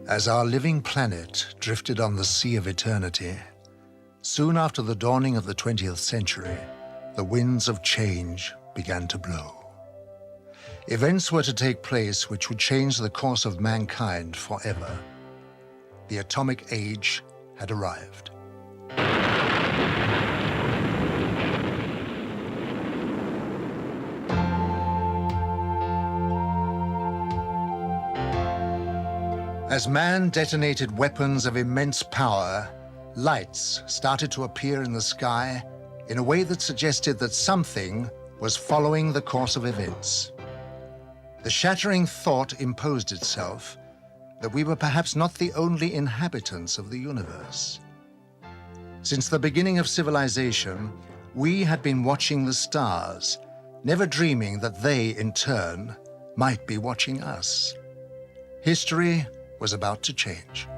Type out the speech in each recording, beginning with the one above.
As our living planet drifted on the sea of eternity, soon after the dawning of the 20th century, the winds of change began to blow. Events were to take place which would change the course of mankind forever. The atomic age had arrived. As man detonated weapons of immense power, lights started to appear in the sky in a way that suggested that something was following the course of events. The shattering thought imposed itself that we were perhaps not the only inhabitants of the universe. Since the beginning of civilization, we had been watching the stars, never dreaming that they, in turn, might be watching us. History was about to change.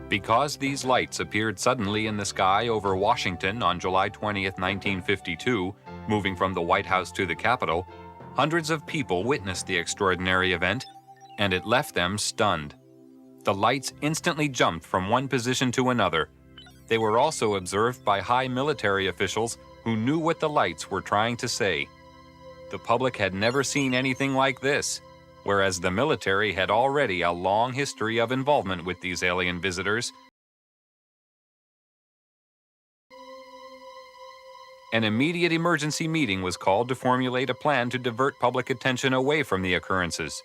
Because these lights appeared suddenly in the sky over Washington on July 20th, 1952, moving from the White House to the Capitol, hundreds of people witnessed the extraordinary event, and it left them stunned. The lights instantly jumped from one position to another. They were also observed by high military officials who knew what the lights were trying to say. The public had never seen anything like this, whereas the military had already a long history of involvement with these alien visitors. An immediate emergency meeting was called to formulate a plan to divert public attention away from the occurrences.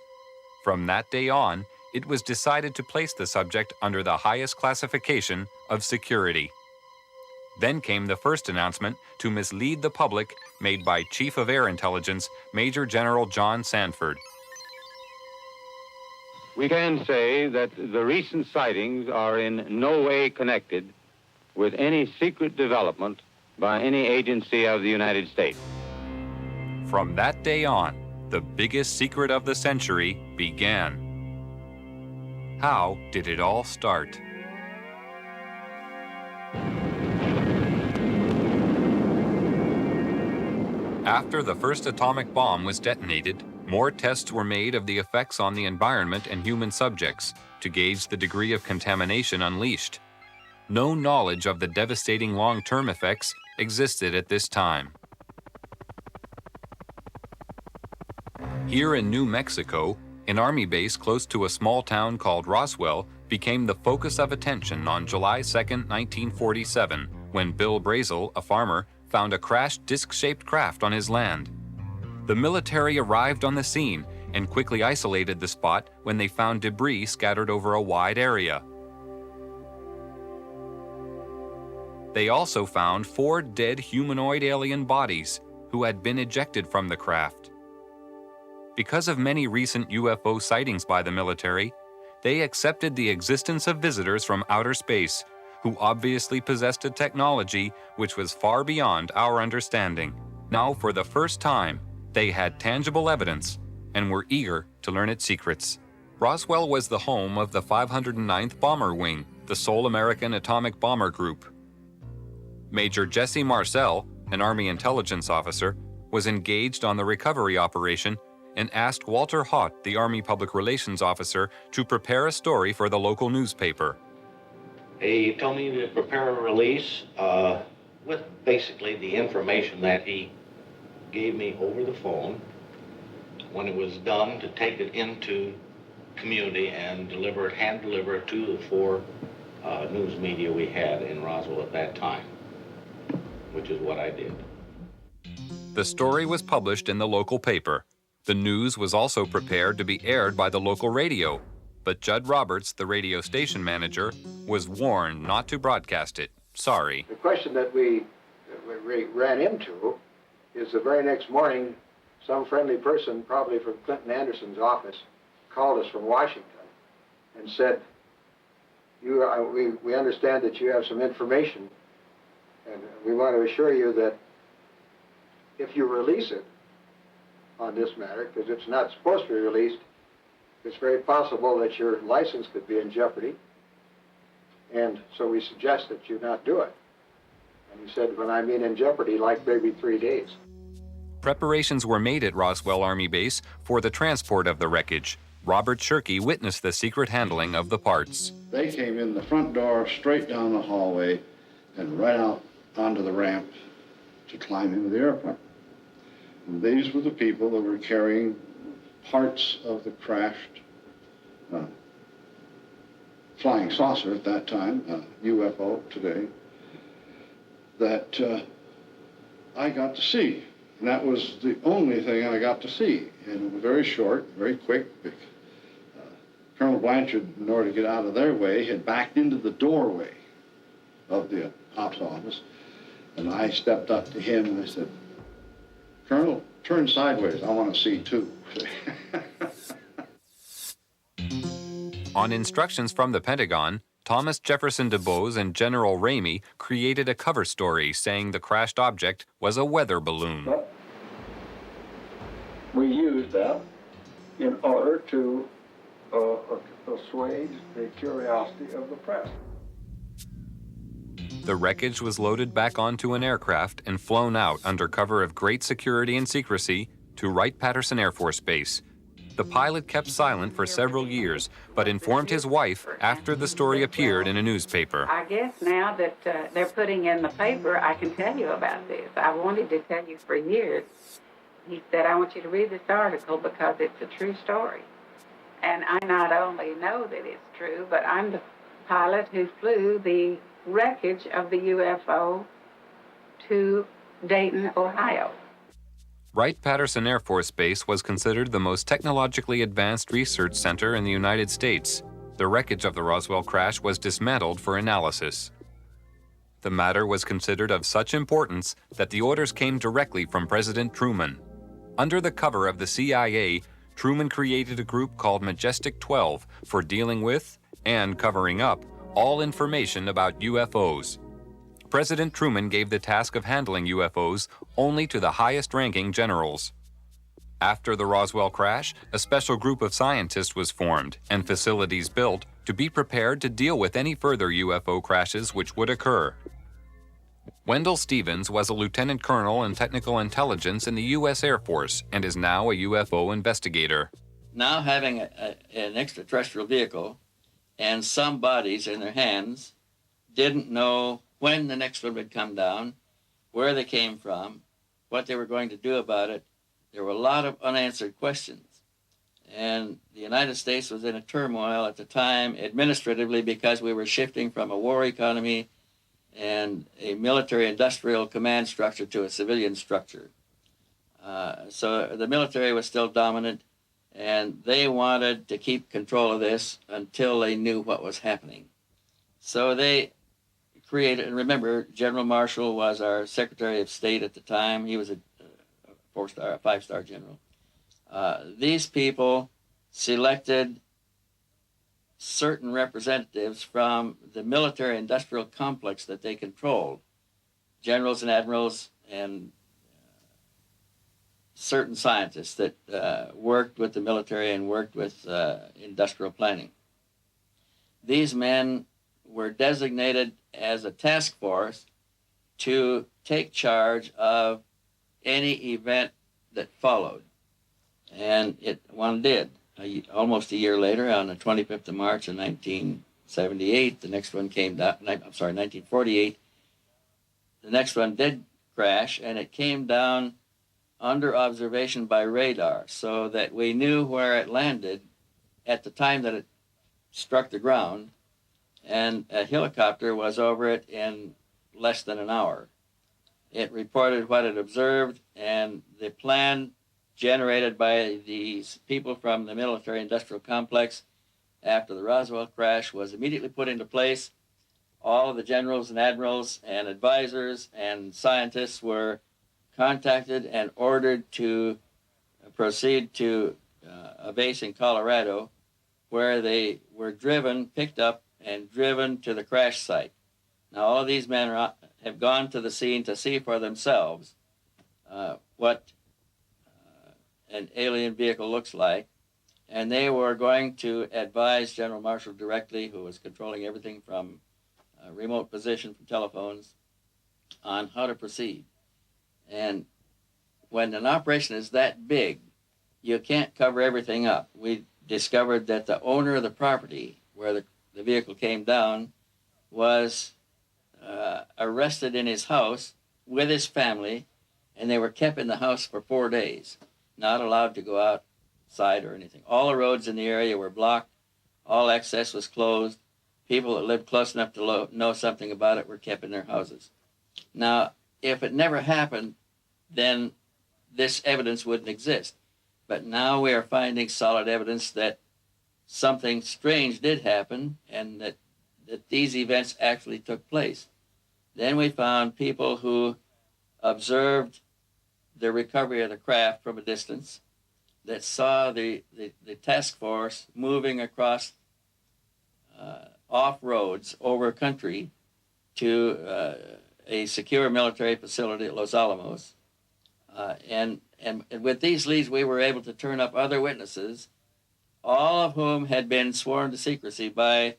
From that day on, it was decided to place the subject under the highest classification of security. Then came the first announcement to mislead the public made by Chief of Air Intelligence, Major General John Sanford. We can say that the recent sightings are in no way connected with any secret development by any agency of the United States. From that day on, the biggest secret of the century began. How did it all start? After the first atomic bomb was detonated, more tests were made of the effects on the environment and human subjects to gauge the degree of contamination unleashed. No knowledge of the devastating long-term effects existed at this time. Here in New Mexico, an army base close to a small town called Roswell became the focus of attention on July 2, 1947, when Bill Brazel, a farmer, found a crashed disc-shaped craft on his land. The military arrived on the scene and quickly isolated the spot when they found debris scattered over a wide area. They also found 4 dead humanoid alien bodies who had been ejected from the craft. Because of many recent UFO sightings by the military, they accepted the existence of visitors from outer space who obviously possessed a technology which was far beyond our understanding. Now, for the first time, they had tangible evidence and were eager to learn its secrets. Roswell was the home of the 509th Bomber Wing, the sole American atomic bomber group. Major Jesse Marcel, an Army intelligence officer, was engaged on the recovery operation and asked Walter Haut, the Army Public Relations officer, to prepare a story for the local newspaper. He told me to prepare a release with basically the information that he gave me over the phone. When it was done, to take it into community and hand deliver it to the 4 news media we had in Roswell at that time, which is what I did. The story was published in the local paper. The news was also prepared to be aired by the local radio, but Judd Roberts, the radio station manager, was warned not to broadcast it. Sorry. The question that we ran into is the very next morning, some friendly person, probably from Clinton Anderson's office, called us from Washington and said, we understand that you have some information, and we want to assure you that if you release it on this matter, because it's not supposed to be released, it's very possible that your license could be in jeopardy, and so we suggest that you not do it. And he said, when I mean in jeopardy, like maybe 3 days. Preparations were made at Roswell Army Base for the transport of the wreckage. Robert Shirkey witnessed the secret handling of the parts. They came in the front door, straight down the hallway, and right out onto the ramp to climb into the airplane. And these were the people that were carrying parts of the crashed flying saucer at that time, UFO today, that I got to see. And that was the only thing I got to see. And it was very short, very quick. Colonel Blanchard, in order to get out of their way, had backed into the doorway of the ops office. And I stepped up to him and I said, "Colonel, turn sideways. I want to see too." On instructions from the Pentagon, Thomas Jefferson DuBose and General Ramey created a cover story saying the crashed object was a weather balloon. But we used that in order to assuage the curiosity of the press. The wreckage was loaded back onto an aircraft and flown out under cover of great security and secrecy to Wright-Patterson Air Force Base. The pilot kept silent for several years, but informed his wife after the story appeared in a newspaper. I guess now that they're putting in the paper, I can tell you about this. I wanted to tell you for years. He said, "I want you to read this article because it's a true story." And I not only know that it's true, but I'm the pilot who flew the wreckage of the UFO to Dayton, Ohio. Wright-Patterson Air Force Base was considered the most technologically advanced research center in the United States. The wreckage of the Roswell crash was dismantled for analysis. The matter was considered of such importance that the orders came directly from President Truman. Under the cover of the CIA, Truman created a group called Majestic 12 for dealing with and covering up all information about UFOs. President Truman gave the task of handling UFOs only to the highest-ranking generals. After the Roswell crash, a special group of scientists was formed and facilities built to be prepared to deal with any further UFO crashes which would occur. Wendell Stevens was a lieutenant colonel in technical intelligence in the U.S. Air Force and is now a UFO investigator. Now having an extraterrestrial vehicle and some bodies in their hands, didn't know when the next one would come down, where they came from, what they were going to do about it. There were a lot of unanswered questions. And the United States was in a turmoil at the time administratively because we were shifting from a war economy and a military-industrial command structure to a civilian structure. So the military was still dominant, and they wanted to keep control of this until they knew what was happening. So they created, and remember, General Marshall was our Secretary of State at the time. He was a five-star general. These people selected certain representatives from the military-industrial complex that they controlled, generals and admirals and certain scientists that worked with the military and worked with industrial planning. These men were designated as a task force to take charge of any event that followed. And one did. Almost a year later, on the 25th of March of 1978, the next one came down, 1948, the next one did crash, and it came down under observation by radar so that we knew where it landed at the time that it struck the ground, and a helicopter was over it in less than an hour. It reported what it observed, and the plan generated by these people from the military-industrial complex after the Roswell crash was immediately put into place. All of the generals and admirals and advisors and scientists were contacted and ordered to proceed to a base in Colorado, where they were picked up and driven to the crash site. Now, all of these men have gone to the scene to see for themselves what an alien vehicle looks like, and they were going to advise General Marshall directly, who was controlling everything from remote position from telephones, on how to proceed. And when an operation is that big, you can't cover everything up. We discovered that the owner of the property where the vehicle came down was arrested in his house with his family, and they were kept in the house for 4 days, not allowed to go outside or anything. All the roads in the area were blocked. All access was closed. People that lived close enough to know something about it were kept in their houses. Now, if it never happened, then this evidence wouldn't exist. But now we are finding solid evidence that something strange did happen and that these events actually took place. Then we found people who observed the recovery of the craft from a distance, that saw the task force moving across off roads over country to a secure military facility at Los Alamos. And with these leads, we were able to turn up other witnesses, all of whom had been sworn to secrecy by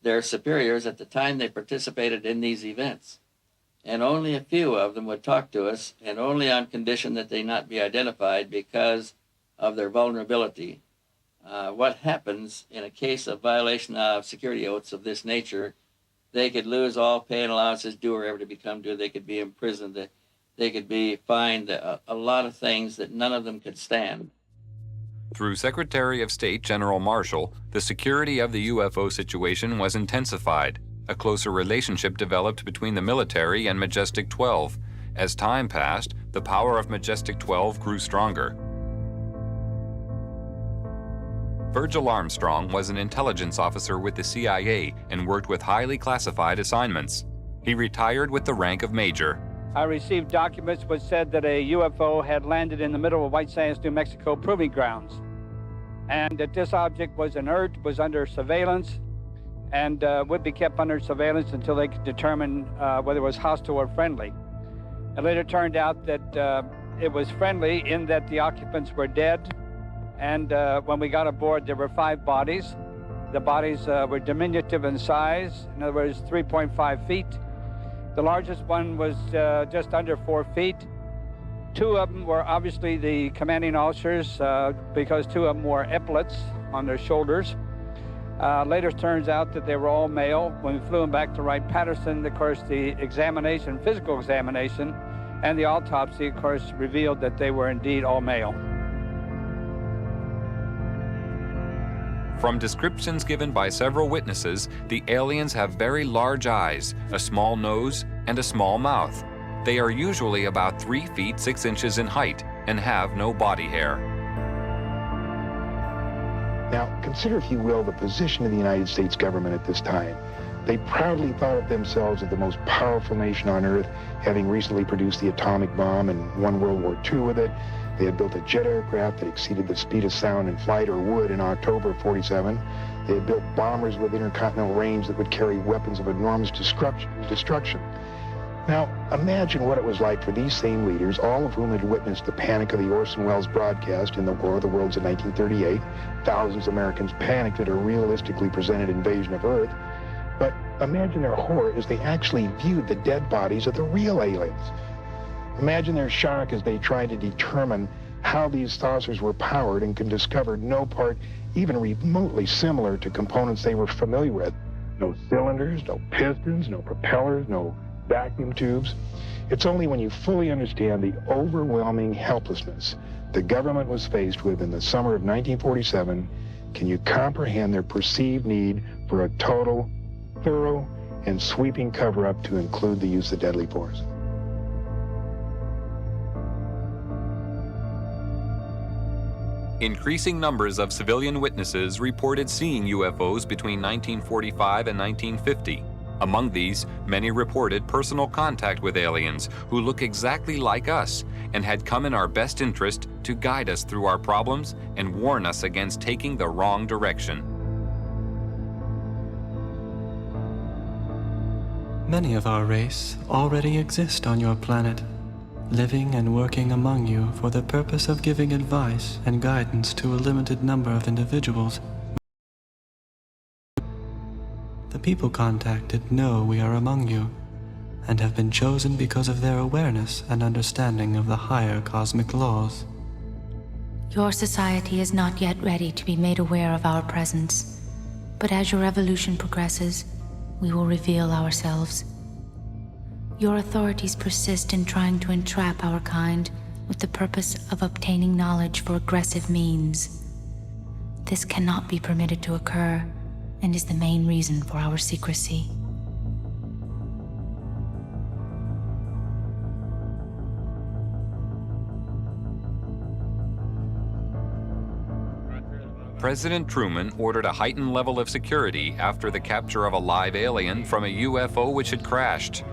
their superiors at the time they participated in these events. And only a few of them would talk to us, and only on condition that they not be identified because of their vulnerability. What happens in a case of violation of security oaths of this nature, they could lose all pay and allowances due or ever to become due. They could be imprisoned. They could be fined a lot of things that none of them could stand. Through Secretary of State General Marshall, the security of the UFO situation was intensified. A closer relationship developed between the military and Majestic 12. As time passed, the power of Majestic 12 grew stronger. Virgil Armstrong was an intelligence officer with the CIA and worked with highly classified assignments. He retired with the rank of major. I received documents which said that a UFO had landed in the middle of White Sands, New Mexico proving grounds, and that this object was inert, was under surveillance, and would be kept under surveillance until they could determine whether it was hostile or friendly. It later turned out that it was friendly in that the occupants were dead, and when we got aboard, there were 5 bodies. The bodies were diminutive in size, in other words, 3.5 feet. The largest one was just under 4 feet. 2 of them were obviously the commanding officers because 2 of them wore epaulets on their shoulders. Later turns out that they were all male. When we flew them back to Wright-Patterson, of course, the examination, physical examination, and the autopsy, of course, revealed that they were indeed all male. From descriptions given by several witnesses, the aliens have very large eyes, a small nose, and a small mouth. They are usually about 3 feet 6 inches in height and have no body hair. Now, consider, if you will, the position of the United States government at this time. They proudly thought of themselves as the most powerful nation on Earth, having recently produced the atomic bomb and won World War II with it. They had built a jet aircraft that exceeded the speed of sound in flight, or would, in October of '47. They had built bombers with intercontinental range that would carry weapons of enormous destruction. Now, imagine what it was like for these same leaders, all of whom had witnessed the panic of the Orson Welles broadcast in the War of the Worlds in 1938. Thousands of Americans panicked at a realistically presented invasion of Earth. But imagine their horror as they actually viewed the dead bodies of the real aliens. Imagine their shock as they tried to determine how these saucers were powered and could discover no part even remotely similar to components they were familiar with. No cylinders, no pistons, no propellers, no vacuum tubes. It's only when you fully understand the overwhelming helplessness the government was faced with in the summer of 1947 can you comprehend their perceived need for a total, thorough, and sweeping cover-up to include the use of deadly force. Increasing numbers of civilian witnesses reported seeing UFOs between 1945 and 1950. Among these, many reported personal contact with aliens who look exactly like us and had come in our best interest to guide us through our problems and warn us against taking the wrong direction. Many of our race already exist on your planet, living and working among you for the purpose of giving advice and guidance to a limited number of individuals. The people contacted know we are among you, and have been chosen because of their awareness and understanding of the higher cosmic laws. Your society is not yet ready to be made aware of our presence, but as your evolution progresses, we will reveal ourselves. Your authorities persist in trying to entrap our kind with the purpose of obtaining knowledge for aggressive means. This cannot be permitted to occur, and is the main reason for our secrecy. President Truman ordered a heightened level of security after the capture of a live alien from a UFO which had crashed.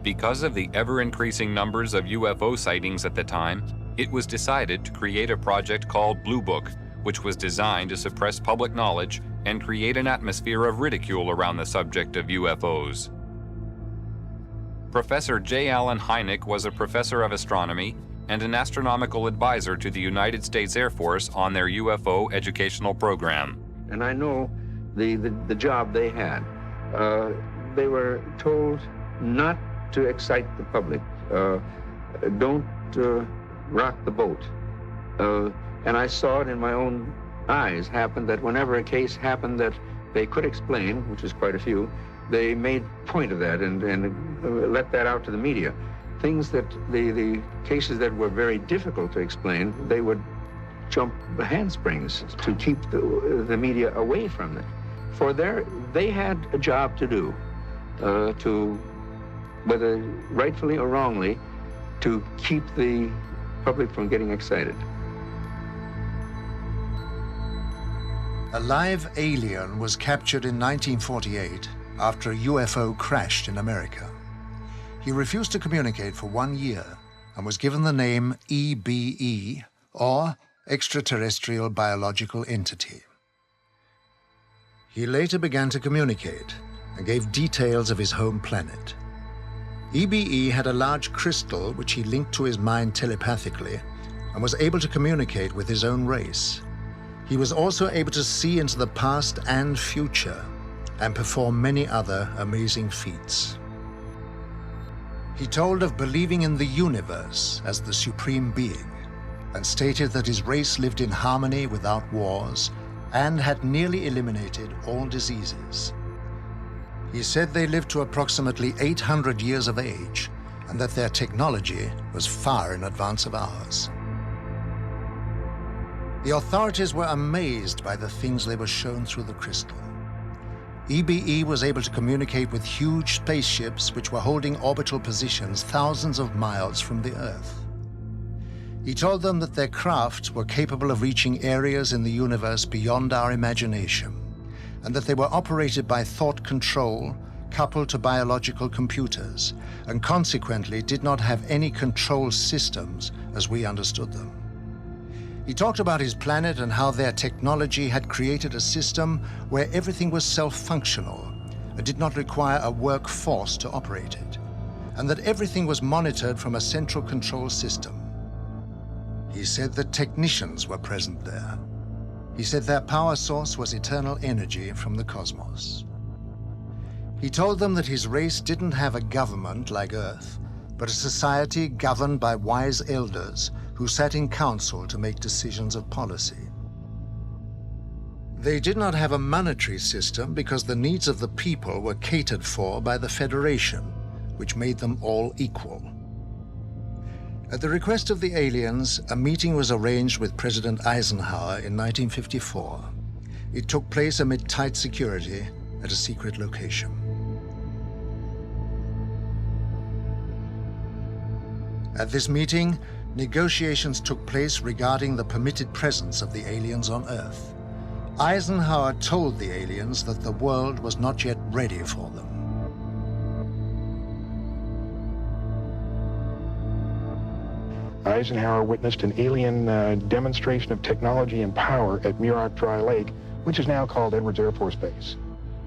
Because of the ever-increasing numbers of UFO sightings at the time, it was decided to create a project called Blue Book, which was designed to suppress public knowledge and create an atmosphere of ridicule around the subject of UFOs. Professor J. Allen Hynek was a professor of astronomy and an astronomical advisor to the United States Air Force on their UFO educational program. And I know the job they had. They were told not to excite the public. Don't rock the boat. And I saw it in my own eyes happen that whenever a case happened that they could explain, which is quite a few, they made point of that and let that out to the media. Things that the cases that were very difficult to explain, they would jump the handsprings to keep the media away from it. For they had a job to do, to, whether rightfully or wrongly, to keep the public from getting excited. A live alien was captured in 1948 after a UFO crashed in America. He refused to communicate for 1 year and was given the name EBE, or Extraterrestrial Biological Entity. He later began to communicate and gave details of his home planet. EBE had a large crystal which he linked to his mind telepathically and was able to communicate with his own race. He was also able to see into the past and future and perform many other amazing feats. He told of believing in the universe as the supreme being and stated that his race lived in harmony without wars and had nearly eliminated all diseases. He said they lived to approximately 800 years of age and that their technology was far in advance of ours. The authorities were amazed by the things they were shown through the crystal. EBE was able to communicate with huge spaceships which were holding orbital positions thousands of miles from the Earth. He told them that their crafts were capable of reaching areas in the universe beyond our imagination, and that they were operated by thought control coupled to biological computers, and consequently did not have any control systems as we understood them. He talked about his planet and how their technology had created a system where everything was self-functional and did not require a workforce to operate it, and that everything was monitored from a central control system. He said that technicians were present there. He said their power source was eternal energy from the cosmos. He told them that his race didn't have a government like Earth, but a society governed by wise elders who sat in council to make decisions of policy. They did not have a monetary system because the needs of the people were catered for by the Federation, which made them all equal. At the request of the aliens, a meeting was arranged with President Eisenhower in 1954. It took place amid tight security at a secret location. At this meeting, negotiations took place regarding the permitted presence of the aliens on Earth. Eisenhower told the aliens that the world was not yet ready for them. Eisenhower witnessed an alien demonstration of technology and power at Muroc Dry Lake, which is now called Edwards Air Force Base.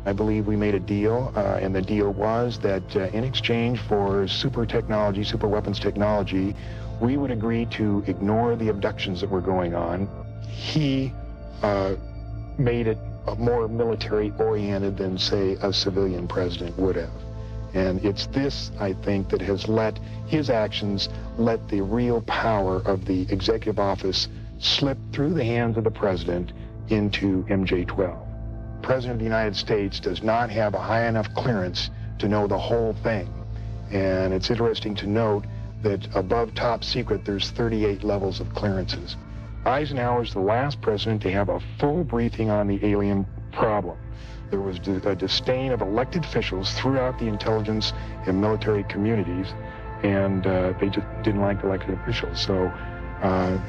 I believe we made a deal, and the deal was that in exchange for super technology, super weapons technology, we would agree to ignore the abductions that were going on. He made it more military-oriented than, say, a civilian president would have. And it's this, I think, that has let his actions let the real power of the executive office slip through the hands of the president into MJ-12. The President of the United States does not have a high enough clearance to know the whole thing. And it's interesting to note that above top secret, there's 38 levels of clearances. Eisenhower's the last president to have a full briefing on the alien problem. There was a disdain of elected officials throughout the intelligence and military communities, and they just didn't like elected officials. So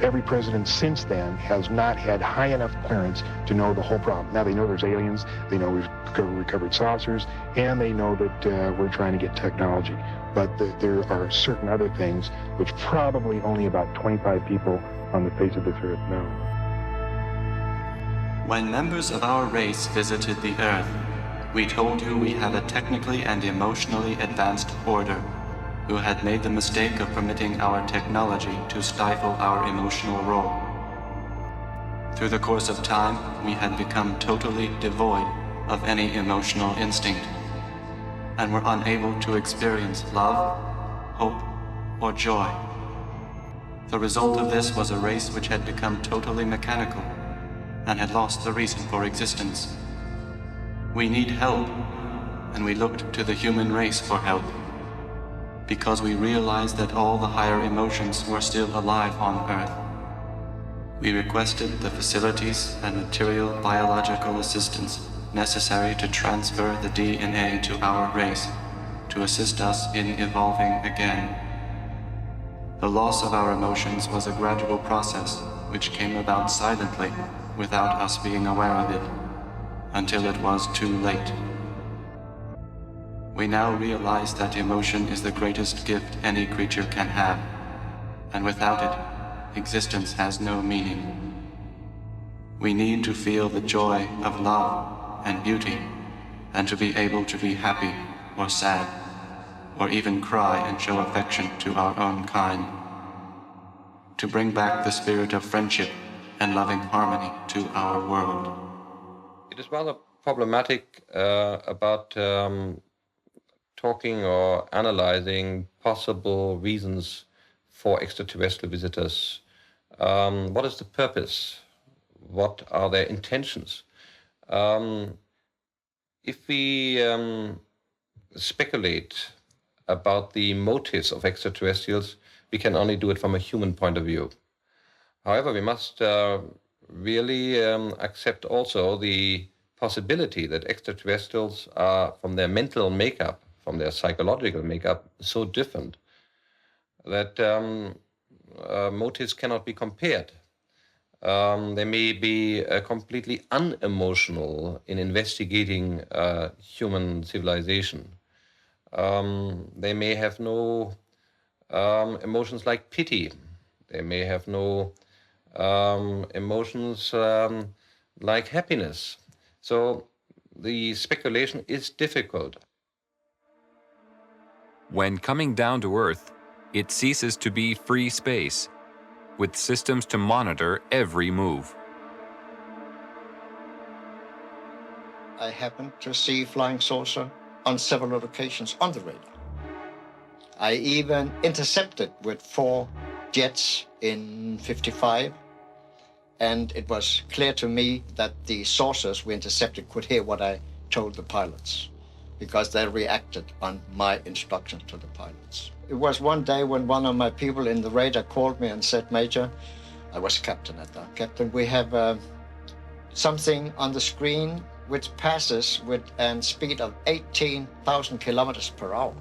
every president since then has not had high enough clearance to know the whole problem. Now they know there's aliens, they know we've recovered saucers, and they know that we're trying to get technology. But there are certain other things which probably only about 25 people on the face of this earth know. When members of our race visited the Earth, we told you we had a technically and emotionally advanced order who had made the mistake of permitting our technology to stifle our emotional role. Through the course of time, we had become totally devoid of any emotional instinct and were unable to experience love, hope, or joy. The result of this was a race which had become totally mechanical and had lost the reason for existence. We need help, and we looked to the human race for help, because we realized that all the higher emotions were still alive on Earth. We requested the facilities and material biological assistance necessary to transfer the DNA to our race, to assist us in evolving again. The loss of our emotions was a gradual process which came about silently, without us being aware of it, until it was too late. We now realize that emotion is the greatest gift any creature can have, and without it, existence has no meaning. We need to feel the joy of love and beauty, and to be able to be happy or sad, or even cry and show affection to our own kind. To bring back the spirit of friendship and loving harmony to our world. It is rather problematic about talking or analyzing possible reasons for extraterrestrial visitors. What is the purpose? What are their intentions? If we speculate about the motives of extraterrestrials, we can only do it from a human point of view. However, we must really accept also the possibility that extraterrestrials are, from their mental makeup, from their psychological makeup, so different that motives cannot be compared. They may be completely unemotional in investigating human civilization. They may have no emotions like pity. They may have no emotions like happiness. So the speculation is difficult. When coming down to Earth, it ceases to be free space, with systems to monitor every move. I happened to see flying saucer on several occasions on the radar. I even intercepted with 4 jets in '55, and it was clear to me that the saucers we intercepted could hear what I told the pilots, because they reacted on my instructions to the pilots. It was one day when one of my people in the radar called me and said, "Major," I was captain at that, "Captain, we have something on the screen which passes with a speed of 18,000 kilometers per hour.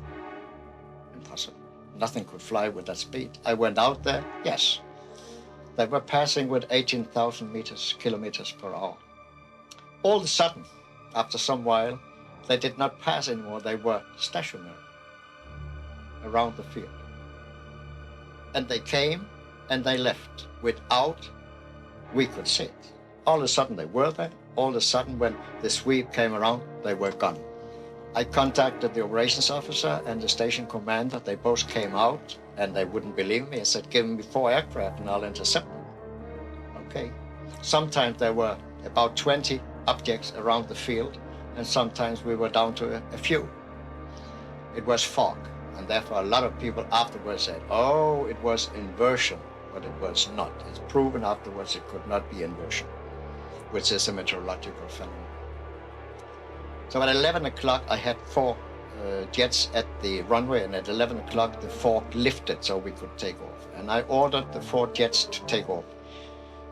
Impossible. Nothing could fly with that speed. I went out there, yes. They were passing with 18,000 kilometers per hour. All of a sudden, after some while, they did not pass anymore. They were stationary around the field. And they came and they left without we could see it. All of a sudden they were there. All of a sudden when the sweep came around, they were gone. I contacted the operations officer and the station commander. They both came out and they wouldn't believe me. I said, "Give me 4 aircraft and I'll intercept them." Okay. Sometimes there were about 20 objects around the field, and sometimes we were down to a few. It was fog, and therefore a lot of people afterwards said, oh, it was inversion, but it was not. It's proven afterwards it could not be inversion, which is a meteorological phenomenon. So at 11 o'clock, I had 4 jets at the runway, and at 11 o'clock, the fog lifted so we could take off. And I ordered the 4 jets to take off.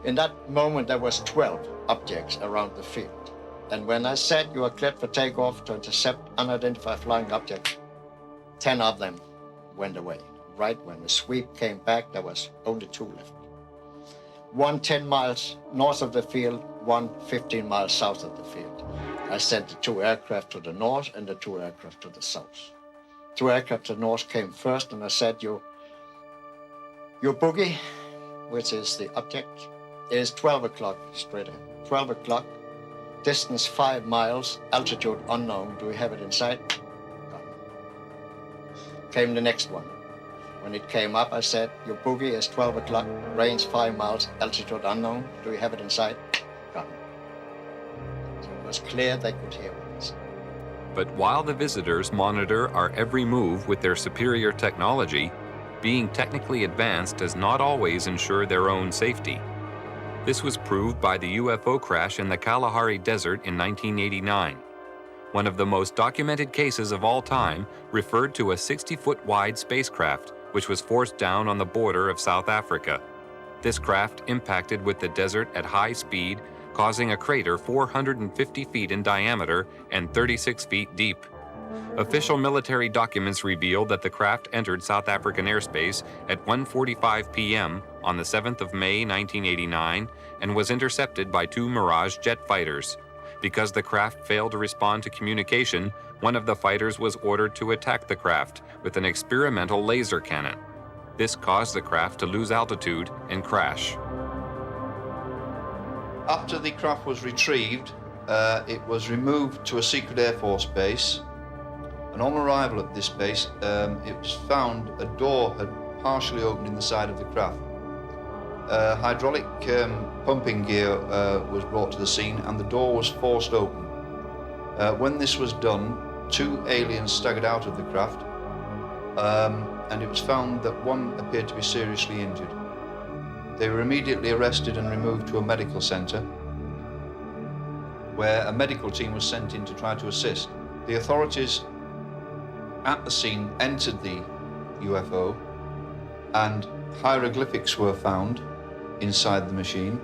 In that moment, there was 12 objects around the field. And when I said you are cleared for takeoff to intercept unidentified flying objects, 10 of them went away. Right when the sweep came back, there was only 2 left. One 10 miles north of the field, one 15 miles south of the field. I sent the 2 aircraft to the north and the 2 aircraft to the south. 2 aircraft to the north came first, and I said, your boogie, which is the object, is 12 o'clock straight ahead. 12 o'clock, distance 5 miles, altitude unknown. Do we have it in sight? Came the next one. When it came up, I said, your boogie is 12 o'clock, range 5 miles, altitude unknown. Do we have it in sight? Gone. So it was clear they could hear us. But while the visitors monitor our every move with their superior technology, being technically advanced does not always ensure their own safety. This was proved by the UFO crash in the Kalahari Desert in 1989. One of the most documented cases of all time referred to a 60-foot wide spacecraft which was forced down on the border of South Africa. This craft impacted with the desert at high speed, causing a crater 450 feet in diameter and 36 feet deep. Official military documents reveal that the craft entered South African airspace at 1:45 p.m. on the 7th of May 1989 and was intercepted by 2 Mirage jet fighters. Because the craft failed to respond to communication, one of the fighters was ordered to attack the craft with an experimental laser cannon. This caused the craft to lose altitude and crash. After the craft was retrieved, it was removed to a secret Air Force base. And on arrival at this base, it was found a door had partially opened in the side of the craft. Hydraulic pumping gear was brought to the scene, and the door was forced open. When this was done, 2 aliens staggered out of the craft, and it was found that one appeared to be seriously injured. They were immediately arrested and removed to a medical center, where a medical team was sent in to try to assist. The authorities at the scene entered the UFO, and hieroglyphics were found inside the machine,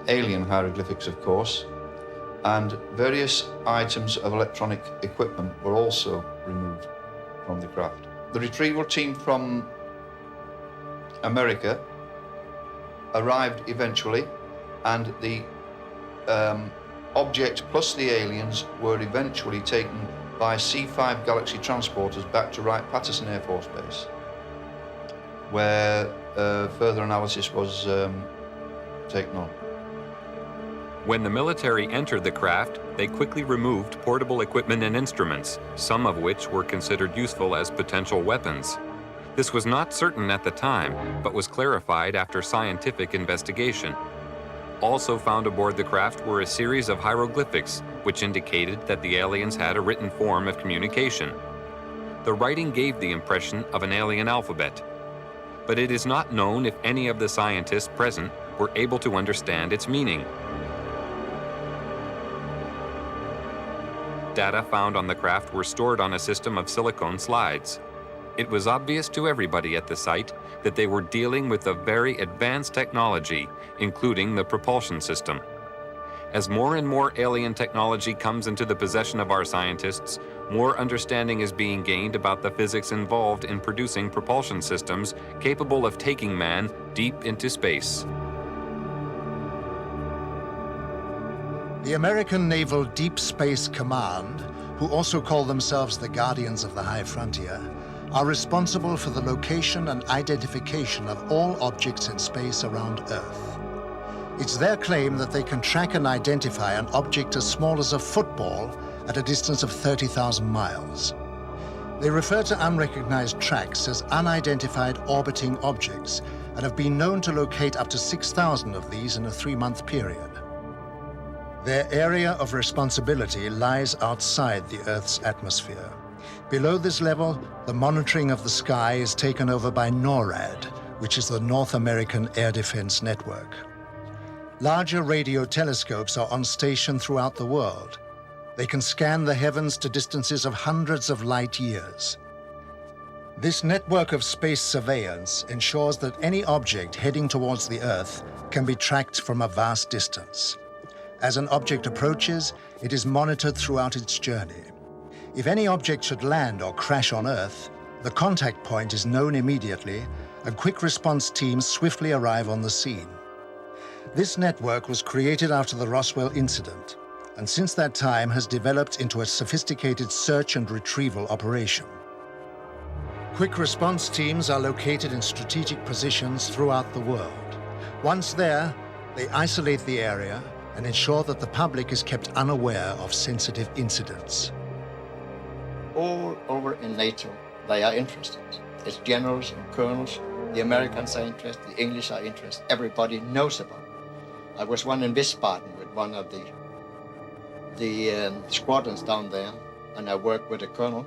alien hieroglyphics, of course, and various items of electronic equipment were also removed from the craft. The retrieval team from America arrived eventually, and the object plus the aliens were eventually taken by C-5 Galaxy transporters back to Wright-Patterson Air Force Base, where further analysis was taken on. When the military entered the craft, they quickly removed portable equipment and instruments, some of which were considered useful as potential weapons. This was not certain at the time, but was clarified after scientific investigation. Also found aboard the craft were a series of hieroglyphics, which indicated that the aliens had a written form of communication. The writing gave the impression of an alien alphabet, but it is not known if any of the scientists present were able to understand its meaning. Data found on the craft were stored on a system of silicone slides. It was obvious to everybody at the site that they were dealing with a very advanced technology, including the propulsion system. As more and more alien technology comes into the possession of our scientists, more understanding is being gained about the physics involved in producing propulsion systems capable of taking man deep into space. The American Naval Deep Space Command, who also call themselves the Guardians of the High Frontier, are responsible for the location and identification of all objects in space around Earth. It's their claim that they can track and identify an object as small as a football at a distance of 30,000 miles. They refer to unrecognized tracks as unidentified orbiting objects and have been known to locate up to 6,000 of these in a 3-month period. Their area of responsibility lies outside the Earth's atmosphere. Below this level, the monitoring of the sky is taken over by NORAD, which is the North American Air Defense Network. Larger radio telescopes are on station throughout the world. They can scan the heavens to distances of hundreds of light years. This network of space surveillance ensures that any object heading towards the Earth can be tracked from a vast distance. As an object approaches, it is monitored throughout its journey. If any object should land or crash on Earth, the contact point is known immediately, and quick response teams swiftly arrive on the scene. This network was created after the Roswell incident, and since that time has developed into a sophisticated search and retrieval operation. Quick response teams are located in strategic positions throughout the world. Once there, they isolate the area and ensure that the public is kept unaware of sensitive incidents. All over in NATO, they are interested. It's generals and colonels. The Americans are interested, the English are interested. Everybody knows about it. I was one in Wiesbaden with one of the squadrons down there, and I worked with a colonel.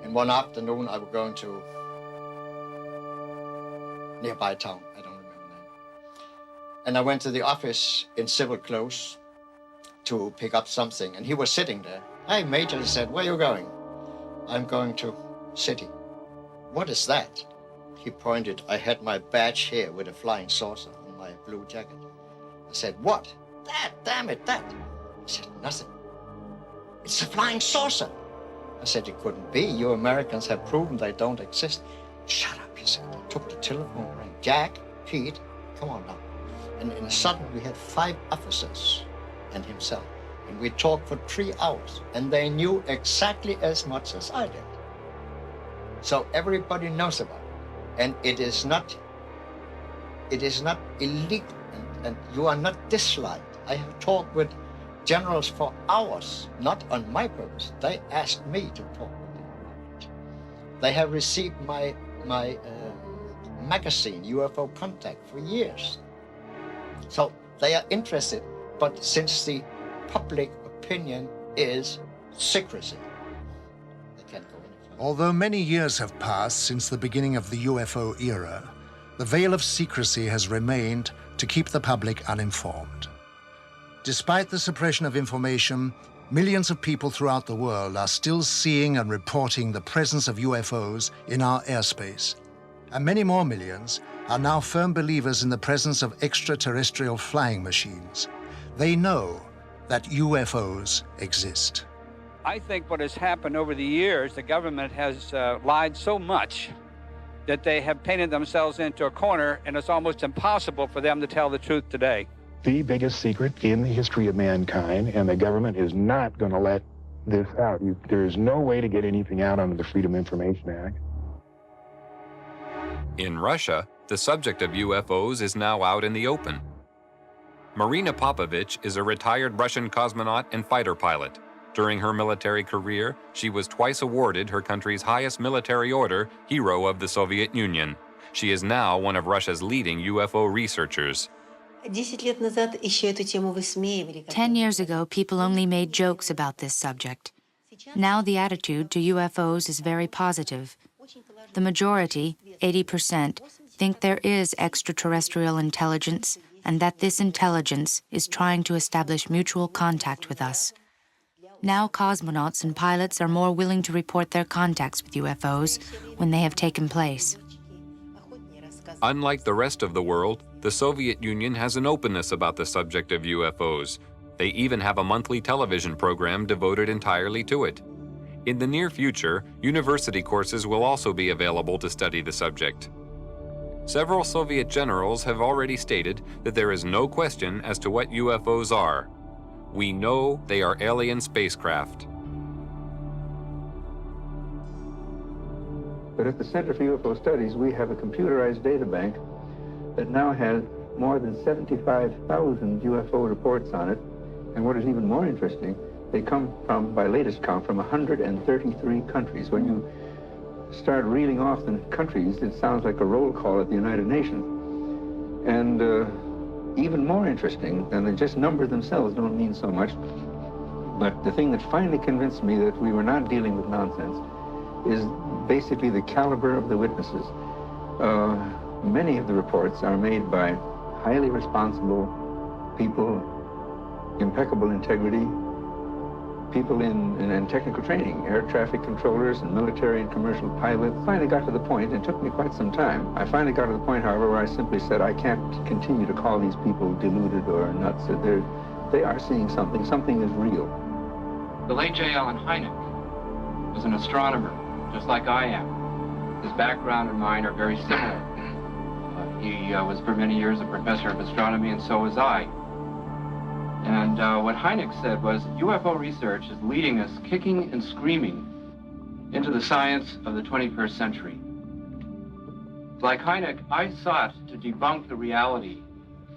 And one afternoon, I was going to nearby town, I don't remember the name. And I went to the office in civil clothes to pick up something, and he was sitting there. Hey, Major, he said, where are you going? I'm going to city. What is that? He pointed. I had my badge here with a flying saucer on my blue jacket. I said, what? That, damn it, that. He said, nothing. It's a flying saucer. I said, it couldn't be. You Americans have proven they don't exist. Shut up, he said. I took the telephone ring. Jack, Pete, come on now. And in a sudden, we had 5 officers and himself. And we talked for 3 hours, and they knew exactly as much as I did. So everybody knows about it. And it is not illegal, and you are not disliked. I have talked with generals for hours, not on my purpose. They asked me to talk with them about it. They have received my magazine, UFO Contact, for years. So they are interested, but since the public opinion is secrecy, they can't go any further. Although many years have passed since the beginning of the UFO era, the veil of secrecy has remained to keep the public uninformed. Despite the suppression of information, millions of people throughout the world are still seeing and reporting the presence of UFOs in our airspace. And many more millions are now firm believers in the presence of extraterrestrial flying machines. They know that UFOs exist. I think what has happened over the years, the government has lied so much that they have painted themselves into a corner, and it's almost impossible for them to tell the truth today. The biggest secret in the history of mankind, and the government is not going to let this out. There is no way to get anything out under the Freedom of Information Act. In Russia, the subject of UFOs is now out in the open. Marina Popovich is a retired Russian cosmonaut and fighter pilot. During her military career, she was twice awarded her country's highest military order, Hero of the Soviet Union. She is now one of Russia's leading UFO researchers. 10 years ago, people only made jokes about this subject. Now the attitude to UFOs is very positive. The majority, 80%, think there is extraterrestrial intelligence and that this intelligence is trying to establish mutual contact with us. Now cosmonauts and pilots are more willing to report their contacts with UFOs when they have taken place. Unlike the rest of the world, the Soviet Union has an openness about the subject of UFOs. They even have a monthly television program devoted entirely to it. In the near future, university courses will also be available to study the subject. Several Soviet generals have already stated that there is no question as to what UFOs are. We know they are alien spacecraft. But at the Center for UFO Studies, we have a computerized data bank that now has more than 75,000 UFO reports on it. And what is even more interesting, they come from, by latest count, from 133 countries. When you start reeling off the countries, it sounds like a roll call at the United Nations. And even more interesting, and the just numbers themselves don't mean so much. But the thing that finally convinced me that we were not dealing with nonsense is basically the caliber of the witnesses. Many of the reports are made by highly responsible people, impeccable integrity, people in technical training, air traffic controllers and military and commercial pilots. Finally got to the point, and it took me quite some time. I finally got to the point, however, where I simply said, I can't continue to call these people deluded or nuts. They are seeing something. Something is real. The late J. Allen Hynek was an astronomer, just like I am. His background and mine are very similar. He was for many years a professor of astronomy, and so was I. And what Hynek said was, UFO research is leading us kicking and screaming into the science of the 21st century. Like Hynek, I sought to debunk the reality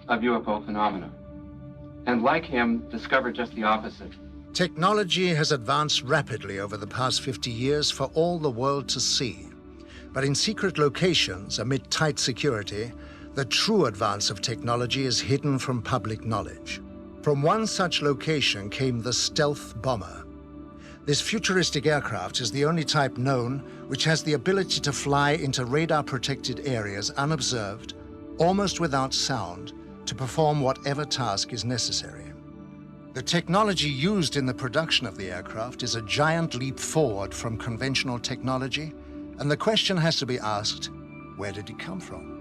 of UFO phenomena, and like him, discovered just the opposite. Technology has advanced rapidly over the past 50 years for all the world to see. But in secret locations, amid tight security, the true advance of technology is hidden from public knowledge. From one such location came the stealth bomber. This futuristic aircraft is the only type known which has the ability to fly into radar-protected areas unobserved, almost without sound, to perform whatever task is necessary. The technology used in the production of the aircraft is a giant leap forward from conventional technology, and the question has to be asked, where did it come from?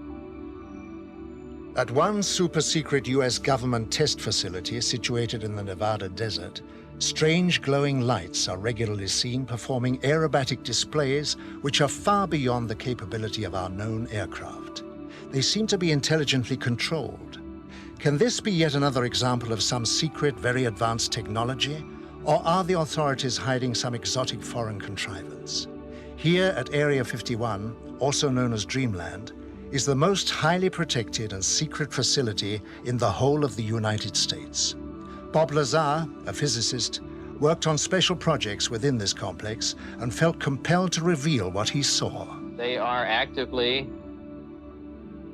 At one super-secret US government test facility situated in the Nevada desert, strange glowing lights are regularly seen performing aerobatic displays which are far beyond the capability of our known aircraft. They seem to be intelligently controlled. Can this be yet another example of some secret, very advanced technology? Or are the authorities hiding some exotic foreign contrivance? Here at Area 51, also known as Dreamland, is the most highly protected and secret facility in the whole of the United States. Bob Lazar, a physicist, worked on special projects within this complex and felt compelled to reveal what he saw. They are actively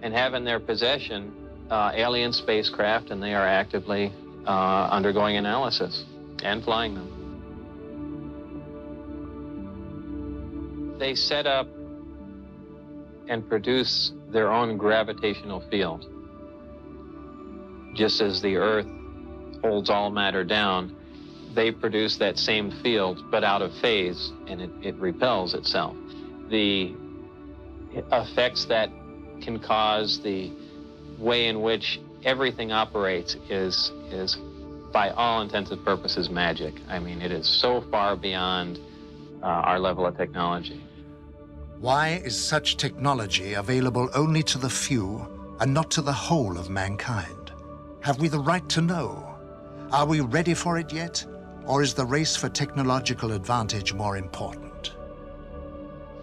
and have in their possession alien spacecraft, and they are actively undergoing analysis and flying them. They set up and produce their own gravitational field. Just as the Earth holds all matter down, they produce that same field, but out of phase, and it repels itself. The effects that can cause, the way in which everything operates is by all intents and purposes, magic. I mean, it is so far beyond our level of technology. Why is such technology available only to the few and not to the whole of mankind? Have we the right to know? Are we ready for it yet? Or is the race for technological advantage more important?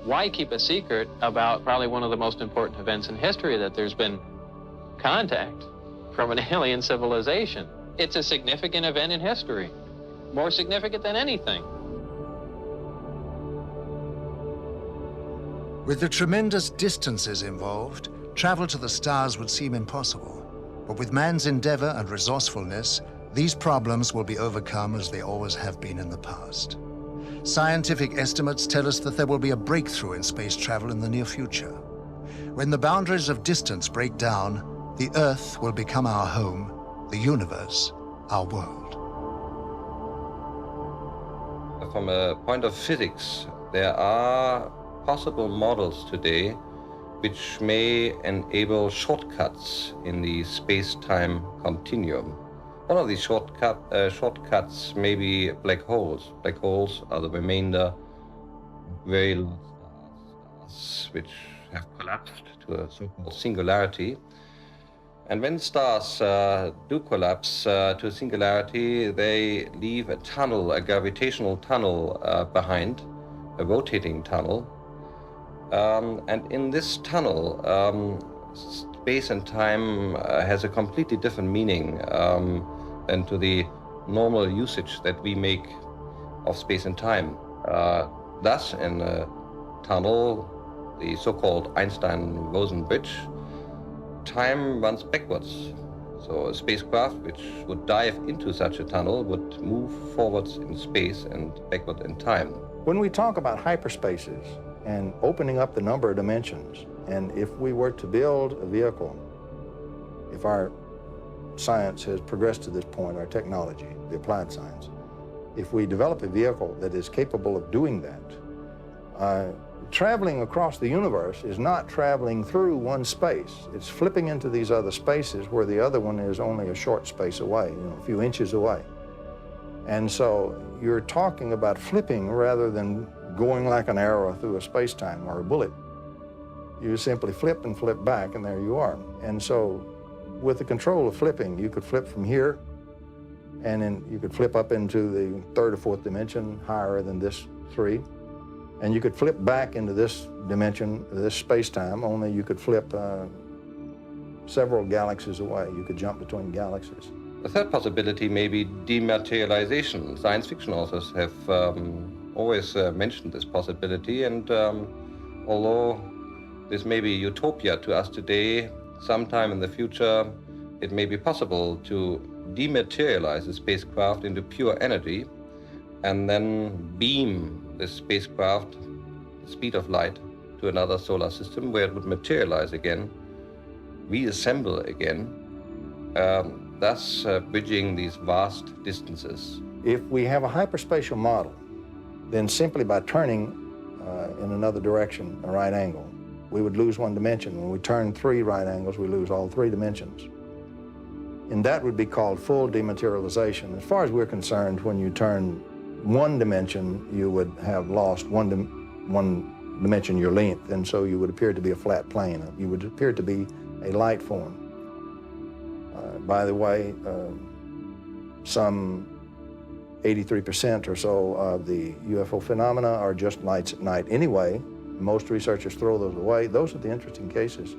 Why keep a secret about probably one of the most important events in history, that there's been contact from an alien civilization? It's a significant event in history, more significant than anything. With the tremendous distances involved, travel to the stars would seem impossible. But with man's endeavor and resourcefulness, these problems will be overcome as they always have been in the past. Scientific estimates tell us that there will be a breakthrough in space travel in the near future. When the boundaries of distance break down, the Earth will become our home, the universe our world. From a point of physics, there are possible models today which may enable shortcuts in the space-time continuum. One of these shortcuts may be black holes. Black holes are the remainder of very large stars which have collapsed to a so-called singularity. And when stars do collapse to a singularity, they leave a tunnel, a gravitational tunnel behind, a rotating tunnel. And in this tunnel, space and time has a completely different meaning than to the normal usage that we make of space and time. Thus, in a tunnel, the so-called Einstein-Rosen bridge, time runs backwards. So a spacecraft which would dive into such a tunnel would move forwards in space and backward in time. When we talk about hyperspaces and opening up the number of dimensions, and if we were to build a vehicle, if our science has progressed to this point, our technology, the applied science, if we develop a vehicle that is capable of doing that, traveling across the universe is not traveling through one space. It's flipping into these other spaces where the other one is only a short space away, a few inches away. And so you're talking about flipping rather than going like an arrow through a space-time or a bullet. You simply flip and flip back, and there you are. And so with the control of flipping, you could flip from here, and then you could flip up into the third or fourth dimension higher than this 3. And you could flip back into this dimension, this space-time, only you could flip several galaxies away. You could jump between galaxies. The third possibility may be dematerialization. Science fiction authors have always mentioned this possibility, and although this may be utopia to us today, sometime in the future it may be possible to dematerialize the spacecraft into pure energy and then beam this spacecraft, the speed of light, to another solar system where it would materialize again, reassemble again, thus bridging these vast distances. If we have a hyperspatial model, then simply by turning in another direction, a right angle, we would lose one dimension. When we turn 3 right angles, we lose all 3 dimensions. And that would be called full dematerialization. As far as we're concerned, when you turn 1 dimension, you would have lost one dimension, your length, and so you would appear to be a flat plane. You would appear to be a light form. By the way, some 83% or so of the UFO phenomena are just lights at night anyway. Most researchers throw those away. Those are the interesting cases.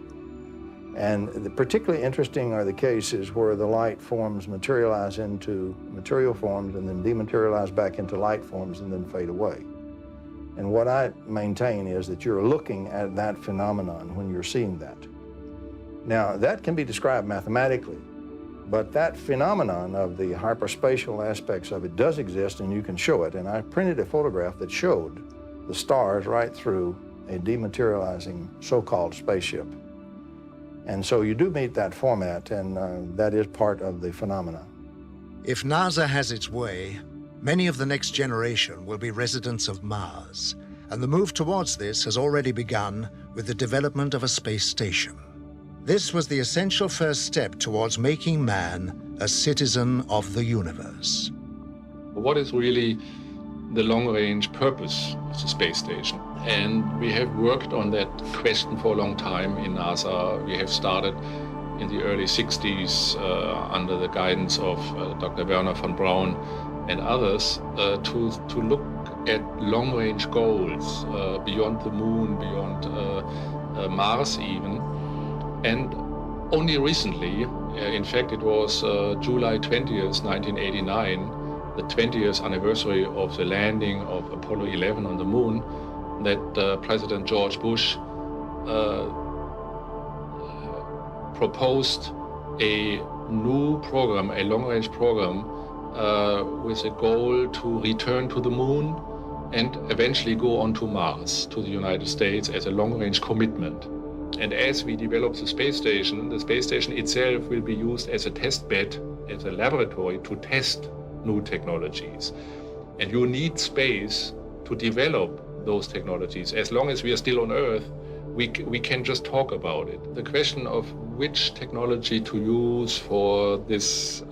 And particularly interesting are the cases where the light forms materialize into material forms and then dematerialize back into light forms and then fade away. And what I maintain is that you're looking at that phenomenon when you're seeing that. Now, that can be described mathematically, but that phenomenon of the hyperspatial aspects of it does exist, and you can show it. And I printed a photograph that showed the stars right through a dematerializing so-called spaceship. And so you do meet that format, and that is part of the phenomena. If NASA has its way, many of the next generation will be residents of Mars, and the move towards this has already begun with the development of a space station. This was the essential first step towards making man a citizen of the universe. What is really the long-range purpose of the space station? And we have worked on that question for a long time in NASA. We have started in the early 60s under the guidance of Dr. Werner von Braun and others to look at long-range goals beyond the moon, beyond Mars even. And only recently, in fact it was July 20th, 1989, the 20th anniversary of the landing of Apollo 11 on the moon, that President George Bush proposed a new program, a long-range program, with a goal to return to the moon and eventually go on to Mars, to the United States, as a long-range commitment. And as we develop the space station itself will be used as a test bed, as a laboratory to test new technologies. And you need space to develop those technologies. As long as we are still on Earth, we can just talk about it. The question of which technology to use for this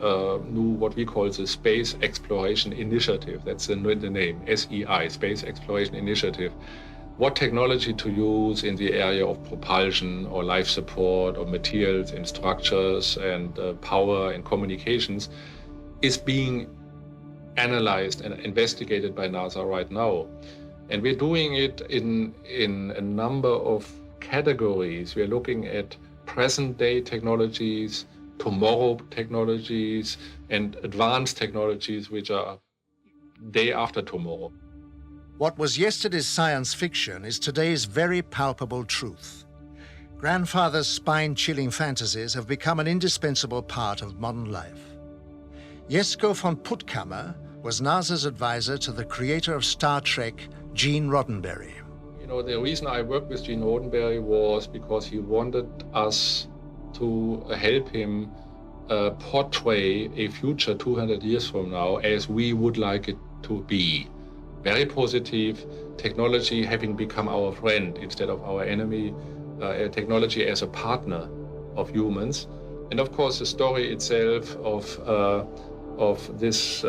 new, what we call the Space Exploration Initiative, that's the name, SEI, Space Exploration Initiative. What technology to use in the area of propulsion or life support or materials and structures and power and communications is being analyzed and investigated by NASA right now. And we're doing it in a number of categories. We're looking at present-day technologies, tomorrow technologies, and advanced technologies which are day after tomorrow. What was yesterday's science fiction is today's very palpable truth. Grandfather's spine-chilling fantasies have become an indispensable part of modern life. Jesko von Puttkammer was NASA's advisor to the creator of Star Trek, Gene Roddenberry. You know, the reason I worked with Gene Roddenberry was because he wanted us to help him portray a future 200 years from now as we would like it to be. Very positive, technology having become our friend instead of our enemy, technology as a partner of humans. And of course, the story itself of this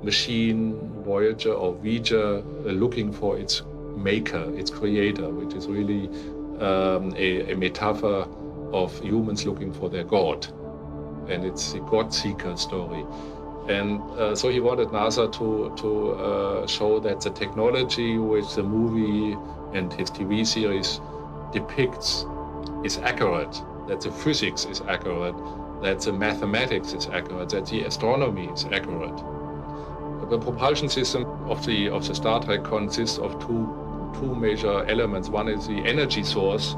machine, Voyager or V'ger, looking for its maker, its creator, which is really a metaphor of humans looking for their God. And it's a God-seeker story. And so he wanted NASA to show that the technology which the movie and his TV series depicts is accurate, that the physics is accurate, that the mathematics is accurate, that the astronomy is accurate. The propulsion system of the Star Trek consists of two major elements. One is the energy source,